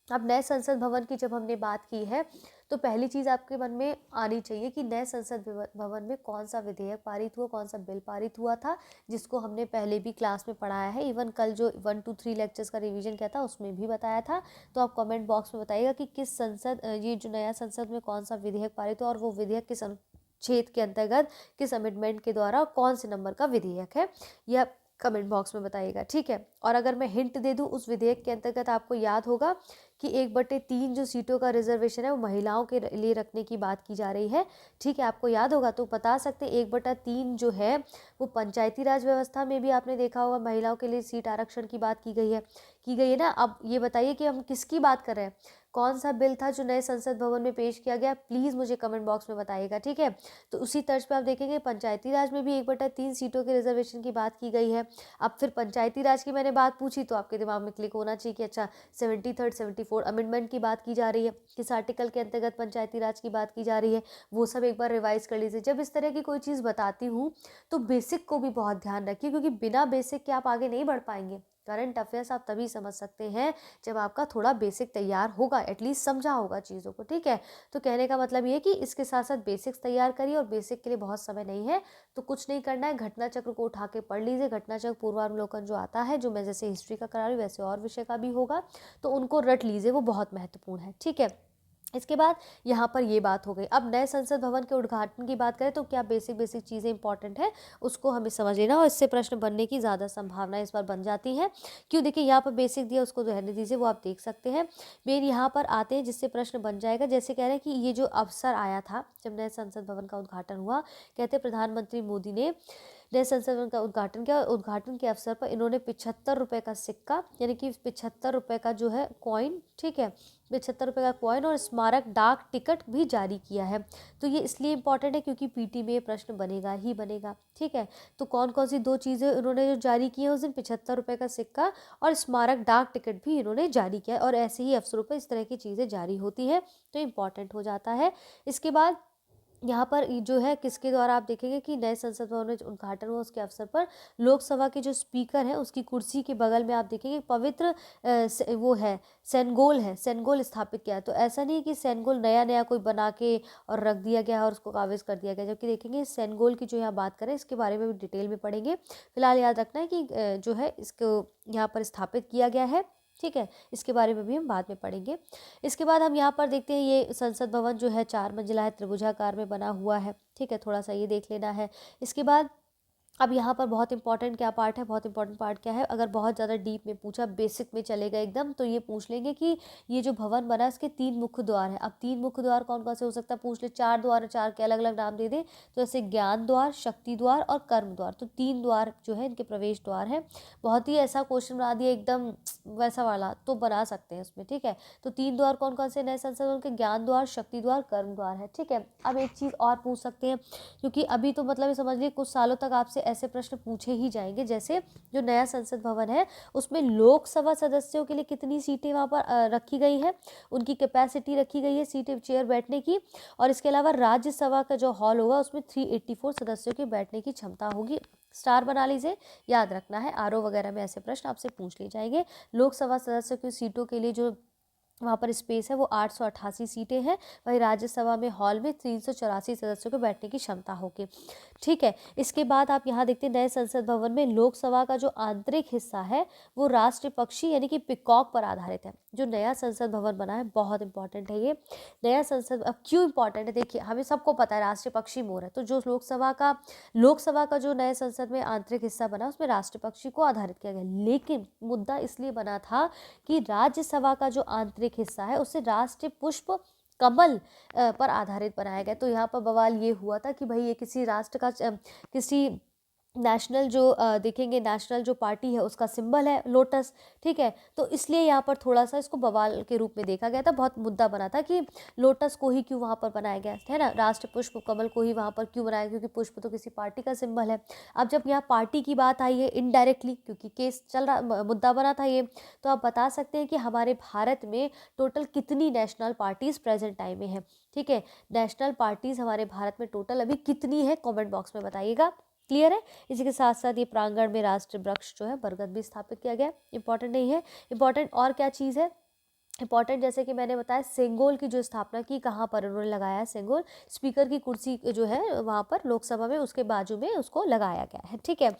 अब नए संसद भवन की जब हमने बात की है तो पहली चीज़ आपके मन में आनी चाहिए कि नए संसद भवन में कौन सा विधेयक पारित हुआ, कौन सा बिल पारित हुआ था, जिसको हमने पहले भी क्लास में पढ़ाया है। इवन कल जो 1 to 3 लेक्चर्स का रिवीजन किया था उसमें भी बताया था। तो आप कमेंट बॉक्स में बताइएगा कि किस संसद, ये जो नया संसद में कौन सा विधेयक पारित हुआ और वो विधेयक किस अनुच्छेद के अंतर्गत, किस अमेंडमेंट के द्वारा, कौन से नंबर का विधेयक है, यह कमेंट बॉक्स में बताइएगा। ठीक है, और अगर मैं हिंट दे दूं, उस विधेयक के अंतर्गत आपको याद होगा कि 1/3 जो सीटों का रिजर्वेशन है वो महिलाओं के लिए रखने की बात की जा रही है। ठीक है, आपको याद होगा तो बता सकते 1/3 जो है वो पंचायती राज व्यवस्था में भी आपने देखा होगा महिलाओं के लिए सीट आरक्षण की बात की गई है ना। अब ये बताइए कि हम किसकी बात कर रहे हैं, कौन सा बिल था जो नए संसद भवन में पेश किया गया, प्लीज़ मुझे कमेंट बॉक्स में बताइएगा। ठीक है, तो उसी तर्ज पे आप देखेंगे पंचायती राज में भी 1/3 सीटों के रिजर्वेशन की बात की गई है। अब फिर पंचायती राज की मैंने बात पूछी तो आपके दिमाग में क्लिक होना चाहिए कि अच्छा 73rd 74 अमेंडमेंट की बात की जा रही है, किस आर्टिकल के अंतर्गत पंचायती राज की बात की जा रही है, वो सब एक बार रिवाइज कर लीजिए। जब इस तरह की कोई चीज़ बताती हूँ तो बेसिक को भी बहुत ध्यान रखिए, क्योंकि बिना बेसिक के आप आगे नहीं बढ़ पाएंगे। करंट अफेयर्स आप तभी समझ सकते हैं जब आपका थोड़ा बेसिक तैयार होगा, एटलीस्ट समझा होगा चीज़ों को। ठीक है, तो कहने का मतलब ये है कि इसके साथ साथ बेसिक्स तैयार करिए, और बेसिक के लिए बहुत समय नहीं है तो कुछ नहीं करना है, घटना चक्र को उठा के पढ़ लीजिए। घटना चक्र पूर्वावलोकन जो आता है, जो मैं जैसे हिस्ट्री का करा रही हूँ वैसे और विषय का भी होगा, तो उनको रट लीजिए, वो बहुत महत्वपूर्ण है। ठीक है, इसके बाद यहाँ पर ये बात हो गई। अब नए संसद भवन के उद्घाटन की बात करें तो क्या बेसिक चीज़ें इंपॉर्टेंट है उसको हमें समझ लेना, और इससे प्रश्न बनने की ज़्यादा संभावना इस बार बन जाती है। क्यों, देखिए यहाँ पर बेसिक दिया, उसको रहने दीजिए, वो आप देख सकते हैं। मेन यहाँ पर आते हैं जिससे प्रश्न बन जाएगा। जैसे कह रहे हैं कि ये जो अवसर आया था जब नए संसद भवन का उद्घाटन हुआ, कहते प्रधानमंत्री मोदी ने नए संसद भवन का उद्घाटन किया, और उद्घाटन के अवसर पर इन्होंने 75 रुपये का सिक्का, यानी कि 75 रुपये का जो है कॉइन, ठीक है, 75 रुपये का कॉइन और स्मारक डाक टिकट भी जारी किया है। तो ये इसलिए इंपॉर्टेंट है क्योंकि पीटी में ये प्रश्न बनेगा ही बनेगा। ठीक है, तो कौन कौन सी 2 चीज़ें उन्होंने जो जारी की है उस दिन, 75 रुपये का सिक्का और स्मारक डाक टिकट भी इन्होंने जारी किया है। और ऐसे ही अवसरों पर इस तरह की चीज़ें जारी होती है तो इम्पॉर्टेंट हो जाता है। इसके बाद यहाँ पर जो है किसके द्वारा आप देखेंगे कि नए संसद भवन में उद्घाटन हुआ उसके अवसर पर लोकसभा के जो स्पीकर हैं उसकी कुर्सी के बगल में आप देखेंगे पवित्र वो है सेनगोल स्थापित किया। तो ऐसा नहीं कि सेनगोल नया कोई बना के और रख दिया गया और उसको काबिज कर दिया गया, जबकि देखेंगे सेनगोल की जो यहाँ बात करें इसके बारे में भी डिटेल में पढ़ेंगे। फिलहाल याद रखना है कि जो है इसको यहाँ पर स्थापित किया गया है। ठीक है, इसके बारे में भी हम बाद में पढ़ेंगे। इसके बाद हम यहाँ पर देखते हैं ये संसद भवन जो है 4 मंजिला है, त्रिभुजाकार में बना हुआ है। ठीक है, थोड़ा सा ये देख लेना है। इसके बाद अब यहाँ पर बहुत इंपॉर्टेंट क्या पार्ट है, बहुत इंपॉर्टेंट पार्ट क्या है, अगर बहुत ज़्यादा डीप में पूछा, बेसिक में चले गए एकदम, तो ये पूछ लेंगे कि ये जो भवन बना है इसके 3 मुख्य द्वार हैं। अब 3 मुख्य द्वार कौन कौन से हो सकता है, पूछ ले। 4 द्वार है, 4 के अलग अलग नाम दे दे, तो ऐसे ज्ञान द्वार, शक्ति द्वार और कर्म द्वार, तो 3 द्वार जो है इनके प्रवेश द्वार हैं। बहुत ही ऐसा क्वेश्चन बना दिया एकदम वैसा वाला, तो बना सकते हैं इसमें, ठीक है। तो 3 द्वार कौन कौन से नए संसद भवन के, ज्ञान द्वार, शक्ति द्वार, कर्म द्वार है, ठीक है। अब एक चीज़ और पूछ सकते हैं, क्योंकि अभी तो मतलब ये समझ लीजिए कुछ सालों तक आपसे ऐसे प्रश्न पूछे ही जाएंगे, जैसे जो नया संसद भवन है उसमें लोकसभा सदस्यों के लिए कितनी सीटें वहाँ पर रखी गई है, उनकी कैपेसिटी रखी गई है सीटें, चेयर बैठने की। और इसके अलावा राज्यसभा का जो हॉल होगा उसमें 384 सदस्यों की बैठने की क्षमता होगी। स्टार बना लीजिए, याद रखना है, आरओ वगैरह में ऐसे प्रश्न आपसे पूछ लिए जाएंगे। लोकसभा सदस्यों की सीटों के लिए जो वहाँ पर स्पेस है वो 888 सीटें हैं। वहीं राज्यसभा में हॉल में 384 सदस्यों के बैठने की क्षमता होगी, ठीक है। इसके बाद आप यहाँ देखते हैं नए संसद भवन में लोकसभा का जो आंतरिक हिस्सा है वो राष्ट्रीय पक्षी यानी कि पिकॉक पर आधारित है। जो नया संसद भवन बना है, बहुत इंपॉर्टेंट है ये नया संसद। अब क्यों इंपॉर्टेंट है, देखिए हमें सबको पता है राष्ट्रीय पक्षी मोर है, तो जो लोकसभा का जो नए संसद में आंतरिक हिस्सा बना उसमें राष्ट्रीय पक्षी को आधारित किया गया। लेकिन मुद्दा इसलिए बना था कि राज्यसभा का जो आंतरिक हिस्सा है उसे राष्ट्रीय पुष्प कमल पर आधारित बनाया गया। तो यहाँ पर बवाल ये हुआ था कि भाई ये किसी राष्ट्र का किसी नेशनल जो देखेंगे नेशनल जो पार्टी है उसका सिंबल है लोटस, ठीक है। तो इसलिए यहाँ पर थोड़ा सा इसको बवाल के रूप में देखा गया था, बहुत मुद्दा बना था कि लोटस को ही क्यों वहाँ पर बनाया गया है ना, राष्ट्र पुष्प कमल को ही वहाँ पर क्यों बनाया, क्योंकि पुष्प तो किसी पार्टी का सिंबल है। अब जब यहाँ पार्टी की बात आई है इनडायरेक्टली, क्योंकि केस चल रहा मुद्दा बना था ये, तो आप बता सकते हैं कि हमारे भारत में टोटल कितनी नेशनल पार्टीज प्रेजेंट टाइम में है, ठीक है। नेशनल पार्टीज हमारे भारत में टोटल अभी कितनी है, कमेंट बॉक्स में बताइएगा। क्लियर है। इसी के साथ साथ ये प्रांगण में राष्ट्रीय वृक्ष जो है बरगद भी स्थापित किया गया। इंपॉर्टेंट नहीं है, इंपॉर्टेंट और क्या चीज़ है इंपॉर्टेंट, जैसे कि मैंने बताया सेंगोल की जो स्थापना की, कहाँ पर उन्होंने लगाया है सेंगोल, स्पीकर की कुर्सी जो है वहाँ पर लोकसभा में उसके बाजू में उसको लगाया गया है, ठीक है।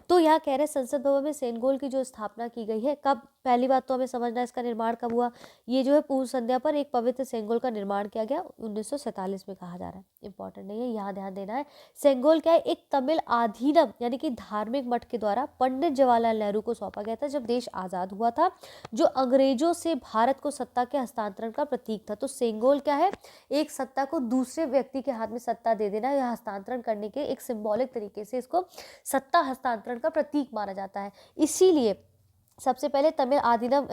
तो यहाँ कह रहे हैं संसद भवन में सेंगोल की जो स्थापना की गई है कब, पहली बात तो हमें समझना है इसका निर्माण कब हुआ। ये जो है पूर्व संध्या पर एक पवित्र सेंगोल का निर्माण किया गया 1947 में कहा जा रहा है। इंपॉर्टेंट नहीं है, यहाँ ध्यान देना है। सेंगोल क्या है, एक तमिल आधीनम यानी कि धार्मिक मठ के द्वारा पंडित जवाहरलाल नेहरू को सौंपा गया था जब देश आज़ाद हुआ था, जो अंग्रेजों से भारत को सत्ता के हस्तांतरण का प्रतीक था। तो सेंगोल क्या है, एक सत्ता को दूसरे व्यक्ति के हाथ में सत्ता दे देना या हस्तांतरण करने के एक सिंबॉलिक तरीके से इसको सत्ता हस्तांतरण का प्रतीक माना जाता है। इसीलिए सबसे पहले तमिल आधीनम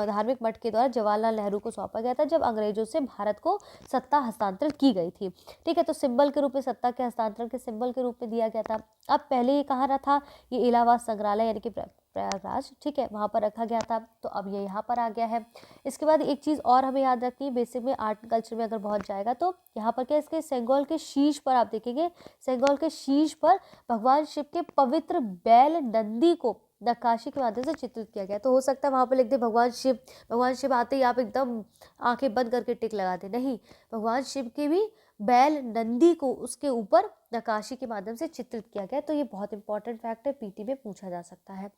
धार्मिक मठ के द्वारा जवाहरलाल नेहरू को सौंपा गया था जब अंग्रेजों से भारत को सत्ता हस्तांतरण की गई थी, ठीक है। तो सिंबल के रूप में, सत्ता के हस्तांतरण के सिंबल के रूप में दिया गया था। अब पहले ये कहाँ रहा था, ये इलाहाबाद संग्रहालय यानी कि प्रयागराज, ठीक है, वहाँ पर रखा गया था। तो अब ये यहाँ पर आ गया है। इसके बाद एक चीज़ और हमें याद रखनी है, बेसिक में आर्ट एंड कल्चर में अगर बहुत जाएगा तो यहाँ पर क्या, इसके सेंगोल के शीर्ष पर आप देखेंगे, सेंगोल के शीर्ष पर भगवान शिव के पवित्र बैल नंदी को नक्काशी के माध्यम से चित्रित किया गया। तो हो सकता है वहाँ पर लिख दे भगवान शिव आते ही आप एकदम आंखें बंद करके टिक लगा दे, नहीं, भगवान शिव के भी बैल नंदी को उसके ऊपर नक्काशी के माध्यम से चित्रित किया गया। तो ये बहुत इंपॉर्टेंट फैक्ट है, पीटी में पूछा जा सकता है,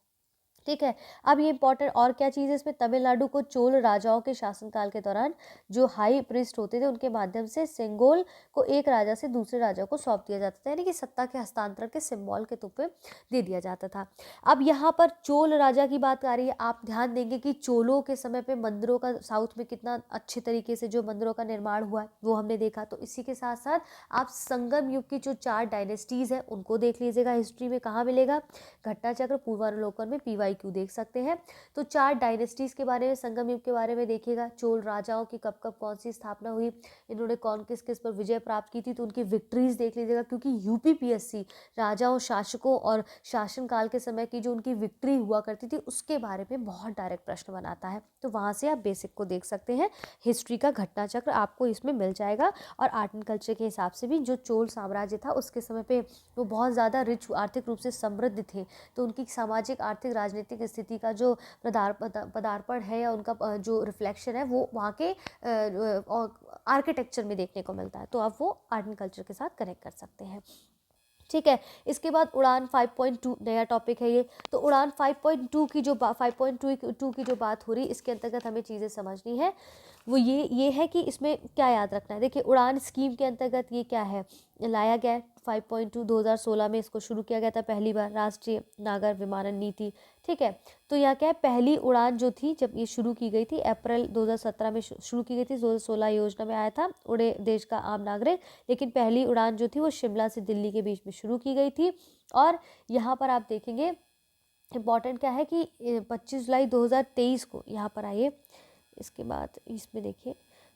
ठीक है। अब ये इंपॉर्टेंट और क्या चीज़ है इसमें, तमिलनाडु को चोल राजाओं के शासनकाल के दौरान जो हाई प्रीस्ट होते थे उनके माध्यम से सेंगोल को एक राजा से दूसरे राजा को सौंप दिया जाता था, यानी कि सत्ता के हस्तांतरण के सिंबल के तौर पे दे दिया जाता था। अब यहाँ पर चोल राजा की बात आ रही है, आप ध्यान देंगे कि चोलों के समय पे मंदिरों का साउथ में कितना अच्छे तरीके से जो मंदिरों का निर्माण हुआ है वो हमने देखा। तो इसी के साथ साथ आप संगम युग की जो 4 डायनेस्टीज़ हैं उनको देख लीजिएगा, हिस्ट्री में कहाँ मिलेगा, घटना चक्र पूर्वावलोकन में PYQ देख सकते हैं। तो 4 डायनेस्टीज के बारे में, संगम युग के बारे में देखिएगा, चोल राजाओं की कब कब कौन सी स्थापना हुई, इन्होंने कौन किस किस पर विजय प्राप्त की थी, तो उनकी विक्ट्रीज देख लीजिएगा, क्योंकि UPPSC राजाओं, शासकों और शासनकाल के समय की जो उनकी विक्ट्री हुआ करती थी उसके बारे में बहुत डायरेक्ट प्रश्न बनाता है। तो वहाँ से आप बेसिक को देख सकते हैं, हिस्ट्री का घटना चक्र आपको इसमें मिल जाएगा। और आर्ट एंड कल्चर के हिसाब से भी जो चोल साम्राज्य था उसके समय पे वो बहुत ज़्यादा रिच, आर्थिक रूप से समृद्ध थे, तो उनकी सामाजिक, आर्थिक, राजनीतिक स्थिति का जो पदार्पण है या उनका जो रिफ्लेक्शन है वो वहाँ के आर्किटेक्चर में देखने को मिलता है। तो आप वो आर्ट एंड कल्चर के साथ कनेक्ट कर सकते हैं, ठीक है। इसके बाद उड़ान 5.2 नया टॉपिक है ये। तो उड़ान 5.2 की जो 5.2 की जो बात हो रही है, इसके अंतर्गत हमें चीज़ें समझनी है, वो ये है कि इसमें क्या याद रखना है। देखिए उड़ान स्कीम के अंतर्गत ये क्या है, लाया गया है 5.2 2016 में इसको शुरू किया गया था पहली बार, राष्ट्रीय नागर विमानन नीति। ठीक है, तो यहाँ क्या है, पहली उड़ान जो थी जब ये शुरू की गई थी अप्रैल 2017 में शुरू की गई थी, 2016 योजना में आया था उड़े देश का आम नागरिक, लेकिन पहली उड़ान जो थी वो शिमला से दिल्ली के बीच में शुरू की गई थी। और यहाँ पर आप देखेंगे इम्पॉर्टेंट क्या है कि 25 जुलाई 2023 को, यहाँ पर आइए, इसके बाद इसमें देखिए,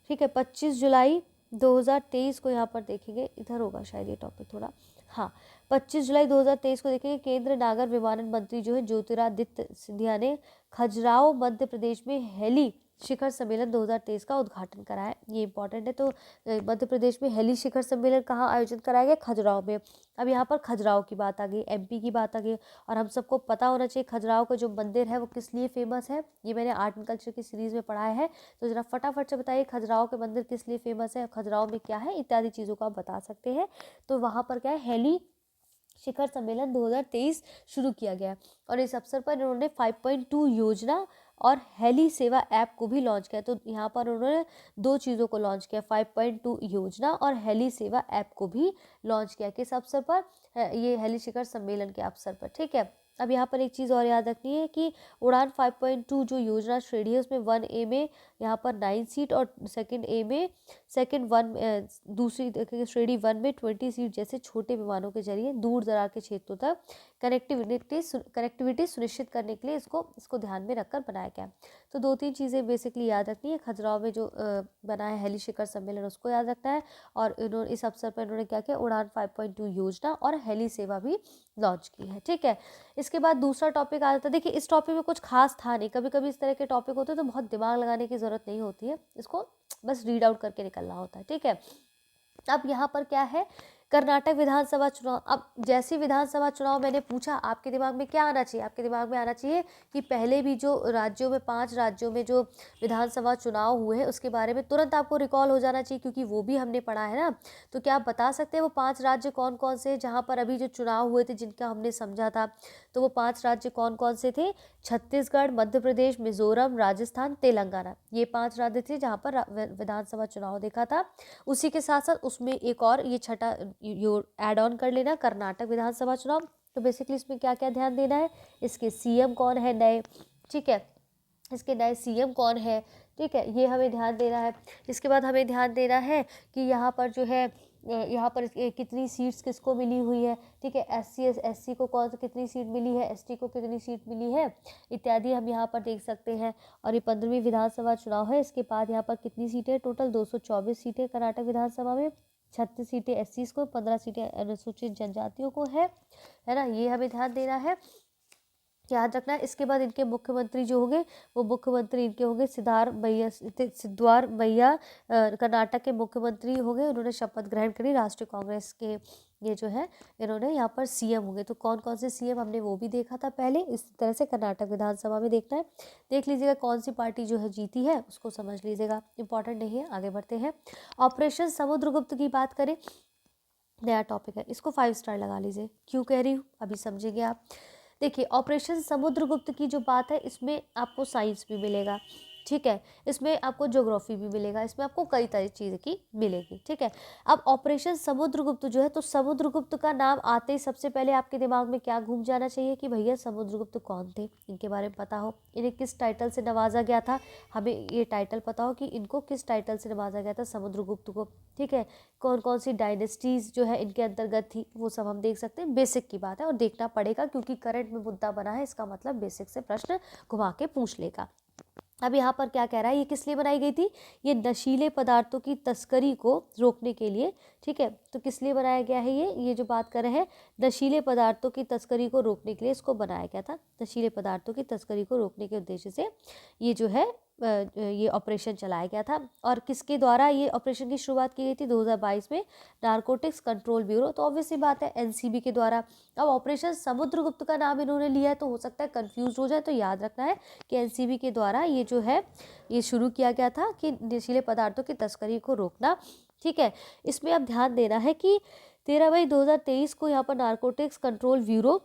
ठीक है, 25 जुलाई 2023 को यहाँ पर देखेंगे, इधर होगा शायद ये टॉपिक थोड़ा, हाँ, 25 जुलाई 2023 को देखेंगे, केंद्र नागर विमानन मंत्री जो है ज्योतिरादित्य सिंधिया ने खजुराहो मध्य प्रदेश में हेली शिखर सम्मेलन 2023 का उद्घाटन कराया। ये इंपॉर्टेंट है। तो मध्य प्रदेश में हेली शिखर सम्मेलन कहाँ आयोजित कराया गया? खजुराहो में। अब यहाँ पर खजुराहो की बात आ गई, एमपी की बात आ गई, और हम सबको पता होना चाहिए खजुराहो का जो मंदिर है वो किस लिए फेमस है। ये मैंने आर्ट एंड कल्चर की सीरीज में पढ़ाया है, तो जरा फटाफट से बताइए खजुराहो के मंदिर किस लिए फेमस है, खजुराहो में क्या है, इत्यादि चीज़ों को आप बता सकते हैं। तो वहाँ पर क्या है, हेली शिखर सम्मेलन 2023 शुरू किया गया, और इस अवसर पर इन्होंने 5.2 योजना और हेली सेवा ऐप को भी लॉन्च किया। तो यहाँ पर उन्होंने दो चीज़ों को लॉन्च किया, 5.2 योजना और हेली सेवा ऐप को भी लॉन्च किया। किस अवसर पर? ये हेली शिखर सम्मेलन के अवसर पर। ठीक है, अब यहाँ पर एक चीज़ और याद रखनी है कि उड़ान 5.2 जो योजना श्रेणी है उसमें 1A में यहाँ पर 9 सीट और दूसरी श्रेणी 1 में 20 सीट जैसे छोटे विमानों के जरिए दूर दराज के क्षेत्रों तक कनेक्टिविटी सुनिश्चित करने के लिए इसको ध्यान में रखकर बनाया गया। तो दो तीन चीज़ें बेसिकली याद रखनी है। खजुराहो में जो बना है हेली शिखर सम्मेलन उसको याद रखना है, और इन्होंने इस अवसर पर इन्होंने क्या किया, उड़ान 5.2 योजना और हेली सेवा भी लॉन्च की है। ठीक है, इसके बाद दूसरा टॉपिक आ जाता है। देखिए इस टॉपिक में कुछ खास था नहीं, कभी कभी इस तरह के टॉपिक होते हैं तो बहुत दिमाग लगाने की ज़रूरत नहीं होती है, इसको बस रीड आउट करके निकलना होता है। ठीक है, अब यहाँ पर क्या है, कर्नाटक विधानसभा चुनाव। अब जैसे विधानसभा चुनाव मैंने पूछा, आपके दिमाग में क्या आना चाहिए? आपके दिमाग में आना चाहिए कि पहले भी जो राज्यों में 5 राज्यों में जो विधानसभा चुनाव हुए हैं उसके बारे में तुरंत आपको रिकॉल हो जाना चाहिए, क्योंकि वो भी हमने पढ़ा है ना। तो क्या आप बता सकते हैं वो 5 राज्य कौन कौन से हैं जहाँ पर अभी जो चुनाव हुए थे जिनका हमने समझा था? तो वो 5 राज्य कौन कौन से थे? छत्तीसगढ़, मध्य प्रदेश, मिजोरम, राजस्थान, तेलंगाना, ये 5 राज्य थे जहाँ पर विधानसभा चुनाव देखा था। उसी के साथ साथ उसमें एक और ये छठा ऐड ऑन कर लेना, कर्नाटक विधानसभा चुनाव। तो बेसिकली इसमें क्या क्या ध्यान देना है, इसके सीएम कौन है नए, ठीक है, इसके नए सीएम कौन है, ठीक है, ये हमें ध्यान देना है। इसके बाद हमें ध्यान देना है कि यहाँ पर जो है यहाँ पर कितनी सीट्स किसको मिली हुई है, ठीक है, एससी को कौन सी कितनी सीट मिली है, एसटी को कितनी सीट मिली है, इत्यादि हम यहाँ पर देख सकते हैं। और ये 15वीं विधानसभा चुनाव है। इसके बाद यहाँ पर कितनी सीटें, टोटल 224 सीटें कर्नाटक विधानसभा में, 36 सीटें एससी को, 15 सीटें अनुसूचित जनजातियों को है ना, ये हमें ध्यान देना है, याद रखना है। इसके बाद इनके मुख्यमंत्री जो होंगे वो मुख्यमंत्री इनके होंगे सिद्धरामैया कर्नाटक के मुख्यमंत्री होंगे। उन्होंने शपथ ग्रहण करी, राष्ट्रीय कांग्रेस के ये जो है इन्होंने यहाँ पर सीएम होंगे। तो कौन कौन से सीएम हमने वो भी देखा था पहले, इस तरह से कर्नाटक विधानसभा में देखना है। देख लीजिएगा कौन सी पार्टी जो है जीती है, उसको समझ लीजिएगा, इंपॉर्टेंट नहीं है। आगे बढ़ते हैं, ऑपरेशन समुद्रगुप्त की बात करें, नया टॉपिक है, इसको 5 स्टार लगा लीजिए। क्यों कह रही हूँ अभी समझेंगे आप। देखिए ऑपरेशन समुद्रगुप्त की जो बात है इसमें आपको साइंस भी मिलेगा, ठीक है, इसमें आपको ज्योग्राफी भी मिलेगा, इसमें आपको कई तरह चीज़ की मिलेगी। ठीक है, अब ऑपरेशन समुद्रगुप्त जो है, तो समुद्रगुप्त का नाम आते ही सबसे पहले आपके दिमाग में क्या घूम जाना चाहिए कि भैया समुद्रगुप्त कौन थे, इनके बारे में पता हो, इन्हें किस टाइटल से नवाजा गया था, हमें ये टाइटल पता हो कि इनको किस टाइटल से नवाजा गया था समुद्रगुप्त को। ठीक है, कौन कौन सी डायनेस्टीज़ जो है इनके अंतर्गत थी वो सब हम देख सकते हैं। बेसिक की बात है और देखना पड़ेगा, क्योंकि करंट में मुद्दा बना है, इसका मतलब बेसिक से प्रश्न घुमा के पूछ लेगा। अब यहाँ पर क्या कह रहा है, ये किस लिए बनाई गई थी, ये नशीले पदार्थों की तस्करी को रोकने के लिए। ठीक है, तो किस लिए बनाया गया है, ये जो बात कर रहे हैं नशीले पदार्थों की तस्करी को रोकने के लिए इसको बनाया गया था। नशीले पदार्थों की तस्करी को रोकने के उद्देश्य से ये जो है ये ऑपरेशन चलाया गया था। और किसके द्वारा ये ऑपरेशन की शुरुआत की गई थी, 2022 में नारकोटिक्स कंट्रोल ब्यूरो, तो ऑब्वियसली बात है एनसीबी के द्वारा। अब ऑपरेशन समुद्रगुप्त का नाम इन्होंने लिया है तो हो सकता है कंफ्यूज हो जाए, तो याद रखना है कि एनसीबी के द्वारा ये जो है ये शुरू किया गया था कि नशीले पदार्थों की तस्करी को रोकना। ठीक है, इसमें अब ध्यान देना है कि 13 मई 2023 को यहाँ पर नारकोटिक्स कंट्रोल ब्यूरो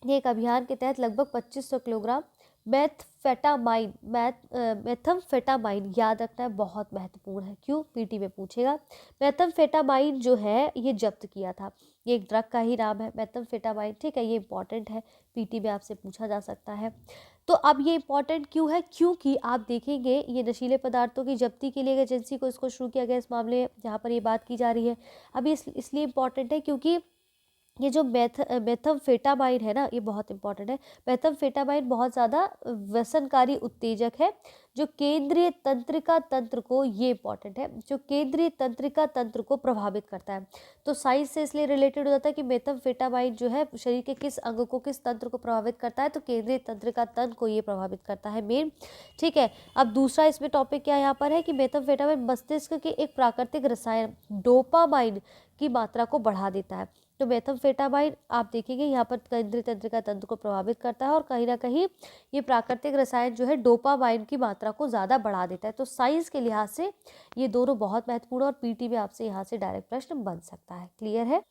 ये एक अभियान के तहत लगभग 2500 किलोग्राम मेथम्फेटामाइन याद रखना है, बहुत महत्वपूर्ण है। क्यों? पीटी में पूछेगा। मेथम्फेटामाइन जो है ये जब्त किया था, ये एक ड्रग का ही नाम है मेथम्फेटामाइन, ठीक है, ये इंपॉर्टेंट है, पीटी में आपसे पूछा जा सकता है। तो अब ये इंपॉर्टेंट क्यों है? क्योंकि आप देखेंगे ये नशीले पदार्थों की जब्ती के लिए एजेंसी को इसको शुरू किया गया इस मामले जहाँ पर ये बात की जा रही है। अब ये इसलिए इंपॉर्टेंट है क्योंकि ये जो मेथम्फेटामाइन है ना, ये बहुत इंपॉर्टेंट है। मेथम्फेटामाइन बहुत ज़्यादा व्यसनकारी उत्तेजक है जो केंद्रीय तंत्रिका तंत्र को, ये इंपॉर्टेंट है, जो केंद्रीय तंत्रिका तंत्र को प्रभावित करता है। तो साइंस से इसलिए रिलेटेड हो जाता है कि मेथम्फेटामाइन जो है शरीर के किस अंग को, किस तंत्र को प्रभावित करता है, तो केंद्रीय तंत्रिका तंत्र को ये प्रभावित करता है मेन, ठीक है। अब दूसरा इसमें टॉपिक क्या यहाँ पर है कि मेथम्फेटामाइन मस्तिष्क के एक प्राकृतिक रसायन डोपामाइन की मात्रा को बढ़ा देता है। तो मेथम्फेटामाइन आप देखेंगे यहाँ पर केंद्रीय तंत्रिका तंत्र को प्रभावित करता है और कहीं ना कहीं ये प्राकृतिक रसायन जो है डोपामाइन की मात्रा को ज़्यादा बढ़ा देता है। तो साइंस के लिहाज से ये दोनों बहुत महत्वपूर्ण और पीटी में आपसे यहाँ से डायरेक्ट प्रश्न बन सकता है। क्लियर है?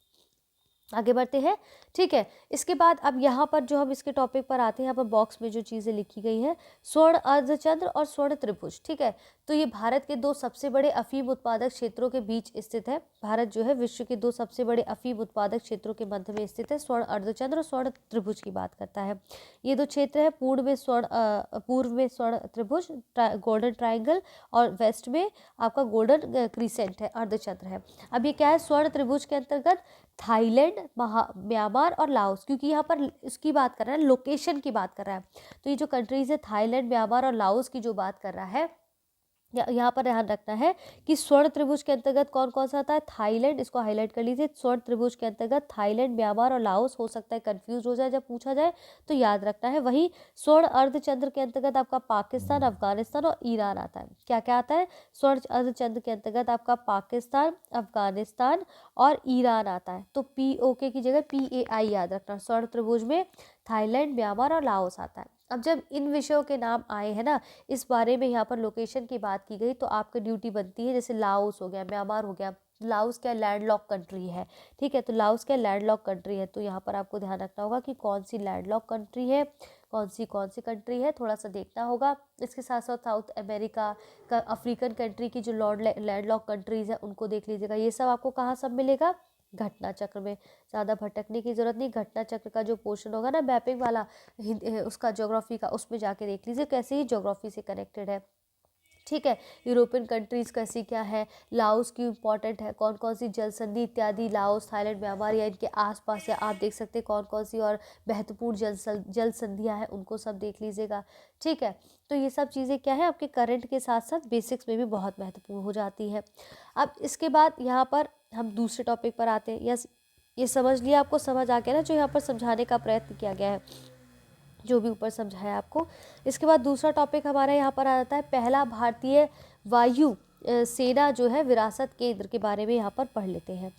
आगे बढ़ते हैं, ठीक है। इसके बाद अब यहाँ पर जो हम इसके टॉपिक पर आते हैं, यहाँ पर बॉक्स में जो चीज़ें लिखी गई हैं, स्वर्ण अर्धचंद्र और स्वर्ण त्रिभुज, ठीक है। तो ये भारत के दो सबसे बड़े अफीम उत्पादक क्षेत्रों के बीच स्थित है। भारत जो है विश्व के दो सबसे बड़े अफीम उत्पादक क्षेत्रों के मध्य में स्थित है। स्वर्ण अर्धचंद्र और स्वर्ण त्रिभुज की बात करता है। ये दो क्षेत्र है, पूर्व में स्वर्ण त्रिभुज गोल्डन ट्राइंगल और वेस्ट में आपका गोल्डन क्रीसेंट है, अर्धचंद्र है। अब ये क्या है? स्वर्ण त्रिभुज के अंतर्गत थाईलैंड, म्यांमार और लाओस, क्योंकि यहाँ पर इसकी बात कर रहा है, लोकेशन की बात कर रहा है। तो ये जो कंट्रीज है थाईलैंड, म्यांमार और लाओस की जो बात कर रहा है, यहाँ पर ध्यान रखना है कि स्वर्ण त्रिभुज के अंतर्गत कौन कौन सा आता है? थाईलैंड, इसको हाईलाइट कर लीजिए। स्वर्ण त्रिभुज के अंतर्गत थाईलैंड, म्यांमार और लाओस, हो सकता है कंफ्यूज हो जाए जब पूछा जाए, तो याद रखना है। वही स्वर्ण अर्धचंद्र के अंतर्गत आपका पाकिस्तान, अफगानिस्तान और ईरान आता है। क्या क्या आता है? स्वर्ण अर्धचंद्र के अंतर्गत आपका पाकिस्तान, अफगानिस्तान और ईरान आता है। तो POK की जगह PAI याद रखना। स्वर्ण त्रिभुज में थाईलैंड, म्यांमार और लाओस आता है। अब जब इन विषयों के नाम आए हैं ना, इस बारे में यहाँ पर लोकेशन की बात की गई, तो आपकी ड्यूटी बनती है, जैसे लाओस हो गया, म्यांमार हो गया। लाओस क्या लैंडलॉक कंट्री है, ठीक है, तो लाओस क्या लैंडलॉक कंट्री है। तो यहाँ पर आपको ध्यान रखना होगा कि कौन सी लैंडलॉक कंट्री है, कौन सी कंट्री है, थोड़ा सा देखना होगा। इसके साथ साथ साउथ अमेरिका का, अफ्रीकन कंट्री की जो लैंडलॉक कंट्रीज है उनको देख लीजिएगा। ये सब आपको कहाँ सब मिलेगा? घटना चक्र में। ज़्यादा भटकने की जरूरत नहीं, घटना चक्र का जो पोर्शन होगा ना मैपिंग वाला उसका, ज्योग्राफी का, उसमें जाके देख लीजिए कैसे ही ज्योग्राफी से कनेक्टेड है, ठीक है। यूरोपियन कंट्रीज कैसी क्या है, लाओस की इंपॉर्टेंट है, कौन कौन सी जल संधि इत्यादि लाओस, थाईलैंड, म्यांमार या इनके आसपास या आप देख सकते हैं कौन कौन सी और महत्वपूर्ण जल संधियाँ हैं, उनको सब देख लीजिएगा, ठीक है। तो ये सब चीज़ें क्या है आपके करंट के साथ साथ बेसिक्स में भी बहुत महत्वपूर्ण हो जाती है। अब इसके बाद यहाँ पर हम दूसरे टॉपिक पर आते हैं। यस, ये समझ लिया, आपको समझ आ गया ना जो यहाँ पर समझाने का प्रयत्न किया गया है, जो भी ऊपर समझाया आपको। इसके बाद दूसरा टॉपिक हमारा यहाँ पर आ जाता है, पहला भारतीय वायु सेना जो है विरासत केंद्र के बारे में यहाँ पर पढ़ लेते हैं।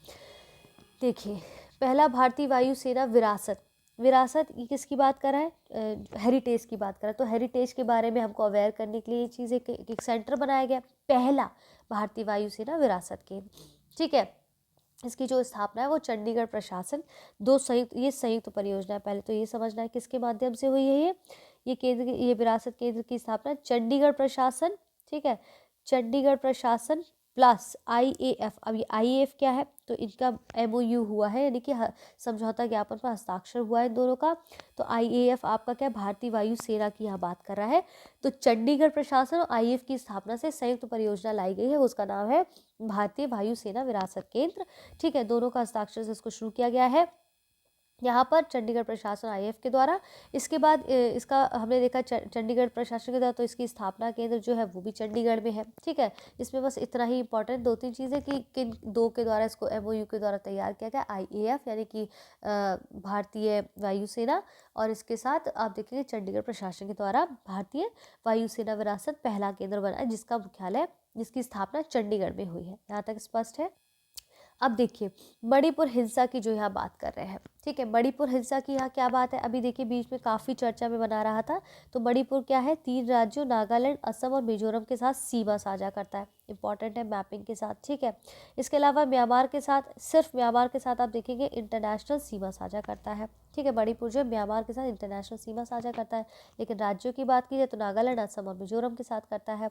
देखिए, पहला भारतीय वायु सेना विरासत, ये किसकी बात कर रहा है? हेरिटेज की बात कर रहा है। तो हेरिटेज के बारे में हमको अवेयर करने के लिए ये चीज़ एक सेंटर बनाया गया, पहला भारतीय वायु सेना विरासत केंद्र, ठीक है। इसकी जो स्थापना है वो चंडीगढ़ प्रशासन, ये संयुक्त परियोजना है। पहले तो ये समझना है किसके माध्यम से हुई है ये केंद्र, ये विरासत केंद्र की स्थापना चंडीगढ़ प्रशासन, ठीक है, चंडीगढ़ प्रशासन प्लस IAF। अब ये IAF क्या है? तो इनका MOU हुआ है, यानी कि समझौता ज्ञापन पर हस्ताक्षर हुआ है दोनों का। तो IAF आपका क्या, भारतीय वायु सेना की यहाँ बात कर रहा है। तो चंडीगढ़ प्रशासन और IAF की स्थापना से संयुक्त परियोजना लाई गई है, उसका नाम है भारतीय वायु सेना विरासत केंद्र, ठीक है। दोनों का हस्ताक्षर से इसको शुरू किया गया है यहाँ पर चंडीगढ़ प्रशासन IAF के द्वारा। इसके बाद इसका हमने देखा चंडीगढ़ प्रशासन के द्वारा, तो इसकी स्थापना केंद्र जो है वो भी चंडीगढ़ में है, ठीक है। इसमें बस इतना ही इंपॉर्टेंट दो तीन चीज़ें कि किन दो के द्वारा इसको MOU के द्वारा तैयार किया गया, IAF यानी कि भारतीय वायु सेना, और इसके साथ आप देखेंगे चंडीगढ़ प्रशासन के द्वारा भारतीय वायु सेना विरासत पहला केंद्र बना है, जिसका मुख्यालय, जिसकी स्थापना चंडीगढ़ में हुई है। यहाँ तक स्पष्ट है? अब देखिए, मणिपुर हिंसा की जो यहाँ बात कर रहे हैं, ठीक है, मणिपुर हिंसा की यहाँ क्या बात है? अभी देखिए बीच में काफ़ी चर्चा में बना रहा था। तो मणिपुर क्या है? 3 राज्यों नागालैंड, असम और मिजोरम के साथ सीमा साझा करता है। इंपॉर्टेंट है मैपिंग के साथ, ठीक है। इसके अलावा म्यांमार के साथ, सिर्फ म्यांमार के साथ आप देखेंगे इंटरनेशनल सीमा साझा करता है, ठीक है। मणिपुर जो है म्यांमार के साथ इंटरनेशनल सीमा साझा करता है, लेकिन राज्यों की बात की जाए तो नागालैंड, असम और मिजोरम के साथ करता है।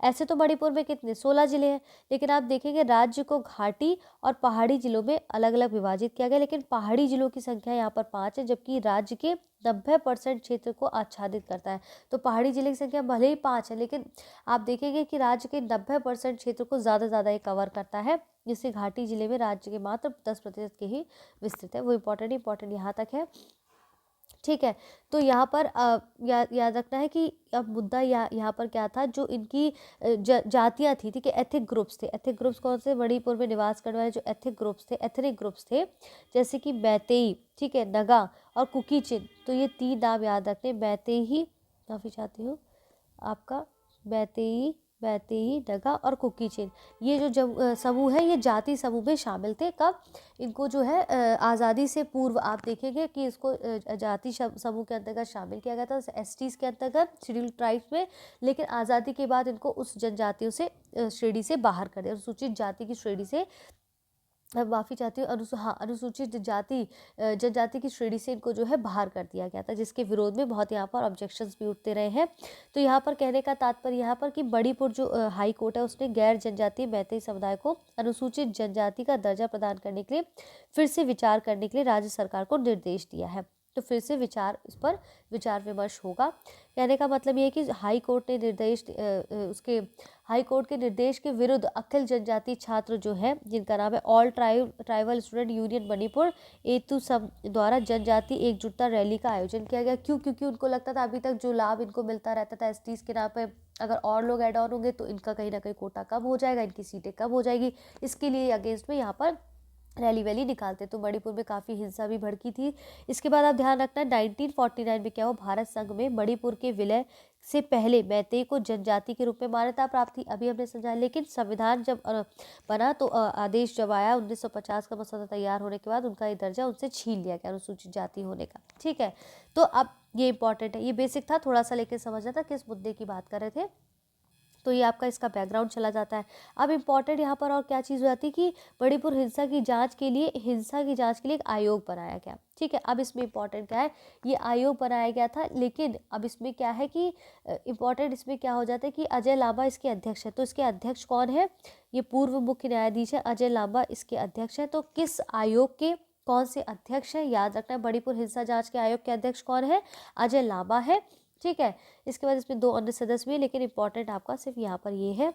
ऐसे तो मणिपुर में कितने 16 जिले हैं, लेकिन आप देखेंगे राज्य को घाटी और पहाड़ी जिलों में अलग अलग विभाजित किया गया, लेकिन पहाड़ी जिलों की संख्या यहाँ पर 5 है, जबकि राज्य के 90% क्षेत्र को आच्छादित करता है। तो पहाड़ी जिले की संख्या भले ही 5 है, लेकिन आप देखेंगे कि राज्य के 90% क्षेत्र को ज़्यादा ये कवर करता है, जिससे घाटी जिले में राज्य के मात्र 10% के ही विस्तृत है। वो इंपॉर्टेंट यहाँ तक है, ठीक है। तो यहाँ पर याद रखना है कि अब मुद्दा यहाँ पर क्या था, जो इनकी जातियाँ थी, ठीक है, एथिक ग्रुप्स थे। एथिक ग्रुप्स कौन से? मणिपुर में निवास करने वाले जो एथिक ग्रुप्स थे, एथनिक ग्रुप्स थे, जैसे कि मैतेई, ठीक है, नगा और कुकीचिन। तो ये 3 नाम याद रखने, मैतेई, माफ़ी चाहती हूँ आपका, मैतेई, नगा और कुकीचिन। ये जो समूह है, ये जाति समूह में शामिल थे। कब? इनको जो है आज़ादी से पूर्व आप देखेंगे कि इसको जाति समूह के अंतर्गत शामिल किया गया था, एसटीज़ के अंतर्गत, शेड्यूल्ड ट्राइब्स में। लेकिन आज़ादी के बाद इनको उस जनजातियों से श्रेणी से बाहर कर दिया, अनुसूचित जाति की श्रेणी से, माफ़ी चाहती हूँ, अनुसूचित जाति जनजाति की श्रेणी से इनको जो है बाहर कर दिया गया था, जिसके विरोध में बहुत यहाँ पर ऑब्जेक्शंस भी उठते रहे हैं। तो यहाँ पर कहने का तात्पर्य यहाँ पर कि मणिपुर जो हाई कोर्ट है, उसने गैर जनजातीय मैतेई समुदाय को अनुसूचित जनजाति का दर्जा प्रदान करने के लिए फिर से विचार करने के लिए राज्य सरकार को निर्देश दिया है। तो फिर से इस पर विचार विमर्श होगा। कहने का मतलब ये है कि हाई कोर्ट ने हाई कोर्ट के निर्देश के विरुद्ध अखिल जनजातीय छात्र जो है, जिनका नाम है all tribal student union Manipur एतु सम द्वारा जनजातीय एकजुटता रैली का आयोजन किया गया। क्यों? क्योंकि उनको लगता था अभी तक जो लाभ इनको मिलता रहता था एसटीज के नाम पे, अगर और लोग ऐड ऑन होंगे तो इनका कहीं ना कहीं कोटा कम हो जाएगा, इनकी सीटें कम हो जाएगी। इसके लिए अगेंस्ट में यहाँ पर रैली वैली निकालते। तो मणिपुर में काफ़ी हिंसा भी भड़की थी। इसके बाद आप ध्यान रखना 1949 में क्या हुआ, भारत संघ में मणिपुर के विलय से पहले मैतेई को जनजाति के रूप में मान्यता प्राप्त थी, अभी हमने समझा। लेकिन संविधान जब बना तो आदेश जब आया 1950 का मसौदा तैयार होने के बाद उनका ये दर्जा उनसे छीन लिया गया अनुसूचित जाति होने का, ठीक है। तो अब ये इंपॉर्टेंट है, ये बेसिक था, थोड़ा सा लेके समझना था किस मुद्दे की बात कर रहे थे। तो ये आपका इसका बैकग्राउंड चला जाता है। अब इम्पॉर्टेंट यहाँ पर और क्या चीज़ हो जाती है कि मणिपुर हिंसा की जांच के लिए एक आयोग बनाया गया, ठीक है। अब इसमें इम्पॉर्टेंट क्या है, ये आयोग बनाया गया था, लेकिन अब इसमें क्या है कि इम्पॉर्टेंट इसमें क्या हो जाता है कि अजय लांबा इसके अध्यक्ष है। तो इसके अध्यक्ष कौन है? ये पूर्व मुख्य न्यायाधीश है अजय लांबा, इसके अध्यक्ष है। तो किस आयोग के कौन से अध्यक्ष हैं? याद रखना है, मणिपुर हिंसा जांच के आयोग के अध्यक्ष कौन है? अजय लांबा है, ठीक है। इसके बाद इसमें 2 अन्य सदस्य भी है, लेकिन इंपॉर्टेंट आपका सिर्फ यहाँ पर ये है।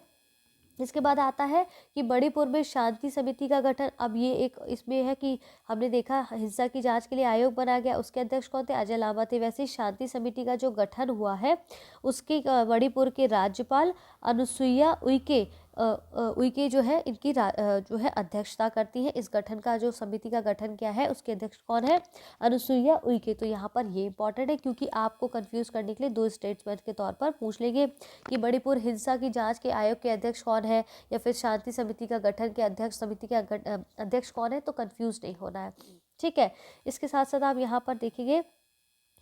इसके बाद आता है कि मणिपुर में शांति समिति का गठन। अब ये एक इसमें है कि हमने देखा हिंसा की जांच के लिए आयोग बनाया गया, उसके अध्यक्ष कौन थे? अजय लांबा थे। वैसे ही शांति समिति का जो गठन हुआ है, उसके मणिपुर के राज्यपाल अनुसुईया उइके जो है इनकी जो है अध्यक्षता करती है। इस गठन का जो समिति का गठन किया है, उसके अध्यक्ष कौन है? अनुसुईया उइके। तो यहाँ पर ये इंपॉर्टेंट है, क्योंकि आपको कंफ्यूज करने के लिए 2 स्टेटमेंट के तौर पर पूछ लेंगे कि मणिपुर हिंसा की जांच के आयोग के अध्यक्ष कौन है, या फिर शांति समिति का गठन के अध्यक्ष, समिति के अध्यक्ष कौन है, तो कंफ्यूज नहीं होना है, ठीक है। इसके साथ साथ आप यहाँ पर देखेंगे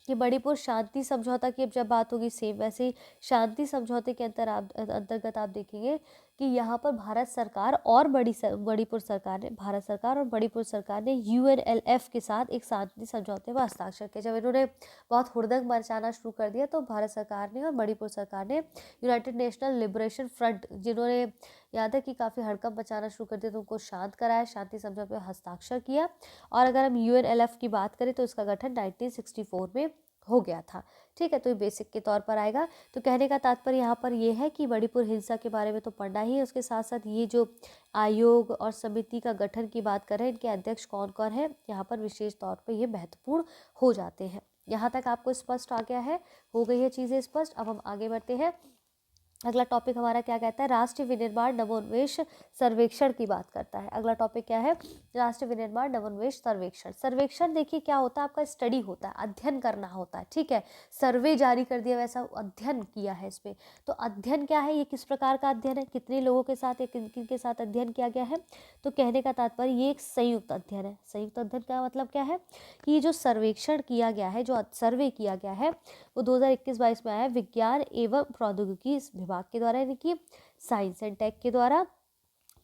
कि मणिपुर शांति समझौता की अब जब बात होगी, सेम वैसे ही शांति समझौते के अंतर्गत आप देखेंगे कि यहाँ पर भारत सरकार और मणिपुर सरकार ने UNLF के साथ एक शांति समझौते पर हस्ताक्षर किया। जब इन्होंने बहुत हुड़दंग मचाना शुरू कर दिया, तो भारत सरकार ने और मणिपुर सरकार ने यूनाइटेड नेशनल लिबरेशन फ्रंट, जिन्होंने याद है कि काफ़ी हड़कंप मचाना शुरू कर दिया, तो उनको शांत कराया, शांति समझौते पर हस्ताक्षर किया। और अगर हम UNLF की बात करें तो इसका गठन 1964 में हो गया था, ठीक है। तो ये बेसिक के तौर पर आएगा। तो कहने का तात्पर्य यहाँ पर ये है कि मणिपुर हिंसा के बारे में तो पढ़ना ही है, उसके साथ साथ ये जो आयोग और समिति का गठन की बात करें, इनके अध्यक्ष कौन कौन है, यहाँ पर विशेष तौर पर ये महत्वपूर्ण हो जाते हैं। यहाँ तक आपको स्पष्ट आ गया है, हो गई है चीज़ें स्पष्ट। अब हम आगे बढ़ते हैं। अगला टॉपिक हमारा क्या कहता है? राष्ट्रीय विनिर्माण नवोन्मेष सर्वेक्षण की बात करता है। अगला टॉपिक क्या है? राष्ट्रीय विनिर्माण नवोन्मेष सर्वेक्षण। सर्वेक्षण देखिए क्या होता है, आपका स्टडी होता है, अध्ययन करना होता है, ठीक है। सर्वे जारी कर दिया, वैसा अध्ययन किया है इसमें। तो अध्ययन क्या है, ये किस प्रकार का अध्ययन है, कितने लोगों के साथ या किन किन के साथ अध्ययन किया गया है? तो कहने का तात्पर्य ये एक संयुक्त अध्ययन है। संयुक्त अध्ययन का मतलब क्या है कि ये जो सर्वेक्षण किया गया है, जो सर्वे किया गया है, वो 2021-22 में आया है विज्ञान एवं प्रौद्योगिकी विभाग के द्वारा यानी कि साइंस एंड टेक के द्वारा,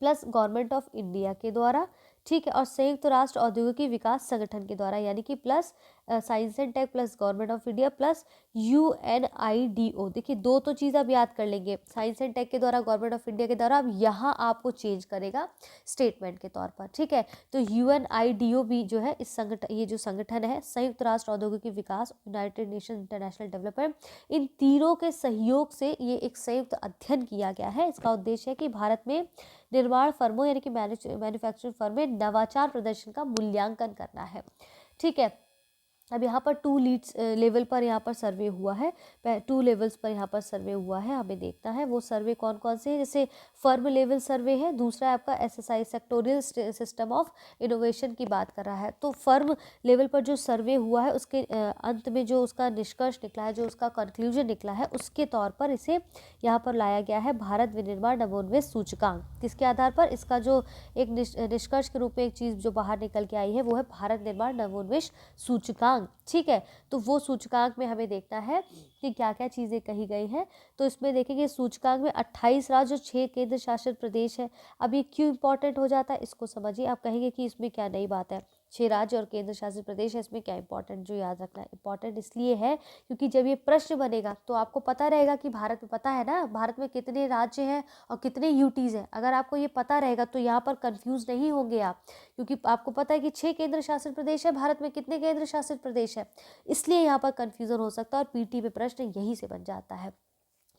प्लस गवर्नमेंट ऑफ इंडिया के द्वारा, ठीक है, और संयुक्त राष्ट्र औद्योगिकी विकास संगठन के द्वारा यानी कि plus science and tech plus government of India plus UNIDO। देखिए दो तो चीज़ आप याद कर लेंगे, साइंस एंड टेक के द्वारा, गवर्नमेंट ऑफ इंडिया के द्वारा। अब यहाँ आपको चेंज करेगा स्टेटमेंट के तौर पर, ठीक है। तो UNIDO भी जो है इस संगठन, ये जो संगठन है संयुक्त राष्ट्र औद्योगिकी विकास, यूनाइटेड नेशन इंटरनेशनल डेवलपमेंट, इन तीनों के सहयोग से ये एक संयुक्त अध्ययन किया गया है। इसका उद्देश्य है कि भारत में निर्माण फर्मों यानी कि मैन्युफैक्चरिंग फर्म में नवाचार प्रदर्शन का मूल्यांकन करना है, ठीक है। अब यहाँ पर 2 लेवल पर यहाँ पर सर्वे हुआ है, 2 लेवल्स पर यहाँ पर सर्वे हुआ है, हमें देखना है वो सर्वे कौन कौन से हैं। जैसे फर्म लेवल सर्वे है, दूसरा है आपका SSI sectoral system of innovation की बात कर रहा है। तो फर्म लेवल पर जो सर्वे हुआ है उसके अंत में जो उसका निष्कर्ष निकला है, जो उसका कंक्लूजन निकला है, उसके तौर पर इसे यहाँ पर लाया गया है भारत विनिर्माण नवोन्मेष सूचकांक। किसके आधार पर? इसका जो एक निष्कर्ष के रूप में एक चीज़ जो बाहर निकल के आई है वो है भारत निर्माण नवोन्मेष सूचकांक, ठीक है। तो वो सूचकांक में हमें देखना है कि क्या क्या चीज़ें कही गई हैं। तो इसमें देखेंगे सूचकांक में 28 राज्य और 6 केंद्र शासित प्रदेश है। अब ये क्यों इंपॉर्टेंट हो जाता है इसको समझिए। आप कहेंगे कि इसमें क्या नई बात है, 6 राज्य और केंद्र शासित प्रदेश है, इसमें क्या इंपॉर्टेंट, जो याद रखना है इंपॉर्टेंट इसलिए है क्योंकि जब ये प्रश्न बनेगा तो आपको पता रहेगा कि भारत में, पता है ना भारत में कितने राज्य हैं और कितने यूटीज़ हैं। अगर आपको ये पता रहेगा तो यहाँ पर कंफ्यूज नहीं होंगे आप, क्योंकि आपको पता है कि 6 केंद्र शासित प्रदेश है, भारत में कितने केंद्र शासित प्रदेश है, इसलिए यहाँ पर कंफ्यूजन हो सकता है और पीटी में प्रश्न यहीं से बन जाता है।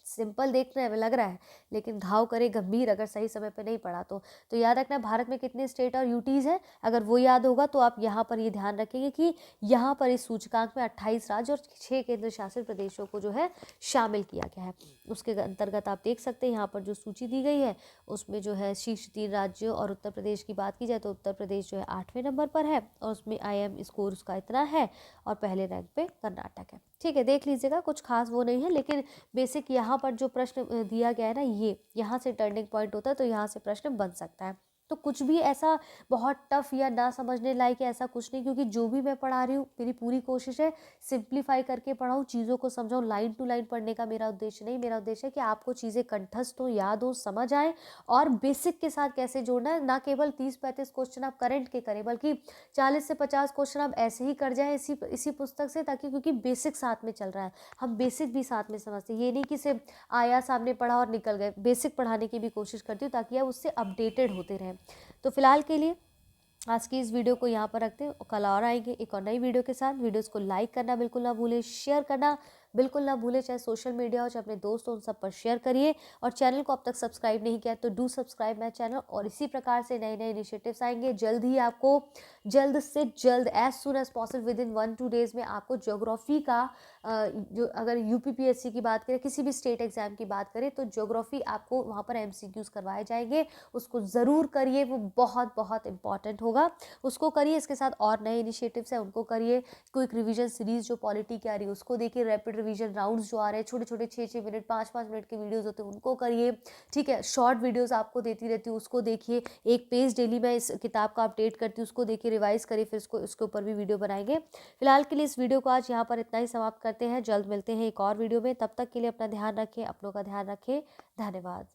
सिंपल देखने में लग रहा है लेकिन घाव करे गंभीर अगर सही समय पे नहीं पढ़ा तो याद रखना भारत में कितने स्टेट और यूटीज़ हैं। अगर वो याद होगा तो आप यहाँ पर ये ध्यान रखेंगे कि यहाँ पर इस सूचकांक में 28 राज्य और 6 केंद्र शासित प्रदेशों को जो है शामिल किया गया है। उसके अंतर्गत आप देख सकते हैं यहाँ पर जो सूची दी गई है उसमें जो है शीर्ष 3 राज्यों और उत्तर प्रदेश की बात की जाए तो उत्तर प्रदेश जो है 8वें नंबर पर है और उसमें IIM स्कोर उसका इतना है और पहले रैंक पे कर्नाटक है, ठीक है। देख लीजिएगा, कुछ खास वो नहीं है लेकिन बेसिक यहाँ पर जो प्रश्न दिया गया है ना, ये यहाँ से टर्निंग पॉइंट होता है तो यहाँ से प्रश्न बन सकता है। तो कुछ भी ऐसा बहुत टफ या ना समझने लायक है ऐसा कुछ नहीं, क्योंकि जो भी मैं पढ़ा रही हूँ मेरी पूरी कोशिश है सिंप्लीफाई करके पढ़ाऊँ, चीज़ों को समझाऊँ। लाइन टू लाइन पढ़ने का मेरा उद्देश्य नहीं, मेरा उद्देश्य है कि आपको चीज़ें कंठस्थ हो, याद हो, समझ आए और बेसिक के साथ कैसे जोड़ना है। ना केवल 30-35 क्वेश्चन आप करंट के करें बल्कि 40 से 50 क्वेश्चन आप ऐसे ही कर जाएं इसी पुस्तक से, ताकि क्योंकि बेसिक साथ में चल रहा है, हम बेसिक भी साथ में समझते हैं। ये नहीं कि सिर्फ आया सामने पढ़ा और निकल गए, बेसिक पढ़ाने की भी कोशिश करती हूँ ताकि आप उससे अपडेटेड होते रहें। तो फिलहाल के लिए आज की इस वीडियो को यहाँ पर रखते हैं, कल और आएंगे एक और नई वीडियो के साथ। वीडियोस को लाइक करना बिल्कुल ना भूलें, शेयर करना बिल्कुल ना भूलें, चाहे सोशल मीडिया हो चाहे अपने दोस्तों उन सब पर शेयर करिए। और चैनल को अब तक सब्सक्राइब नहीं किया तो डू सब्सक्राइब माय चैनल। और इसी प्रकार से नए नए इनिशिएटिव्स आएंगे जल्द ही, आपको जल्द से जल्द as soon as possible within 1-2 days में आपको ज्योग्राफी का जो अगर UPPSC की बात करें, किसी भी स्टेट एग्जाम की बात करें तो ज्योग्राफी आपको वहाँ पर MCQs करवाए जाएंगे, उसको ज़रूर करिए, वो बहुत बहुत इंपॉर्टेंट होगा, उसको करिए। इसके साथ और नए इनिशिएटिव्स हैं उनको करिए, क्विक रिवीजन सीरीज जो पॉलिटी की आ रही है उसको देखिए, रैपिड रिवीजन राउंड्स जो आ रहे हैं छोटे छोटे 6-6 मिनट 5-5 मिनट के वीडियोस होते हैं उनको करिए, ठीक है। शॉर्ट वीडियोस आपको देती रहती हूँ उसको देखिए, एक पेज डेली मैं इस किताब का अपडेट करती हूँ उसको देखिए, रिवाइज करिए, फिर उसके ऊपर भी वीडियो बनाएंगे। फिलहाल के लिए इस वीडियो को आज यहाँ पर इतना ही समाप्त करते हैं, जल्द मिलते हैं एक और वीडियो में। तब तक के लिए अपना ध्यान रखें, अपनों का ध्यान रखें, धन्यवाद।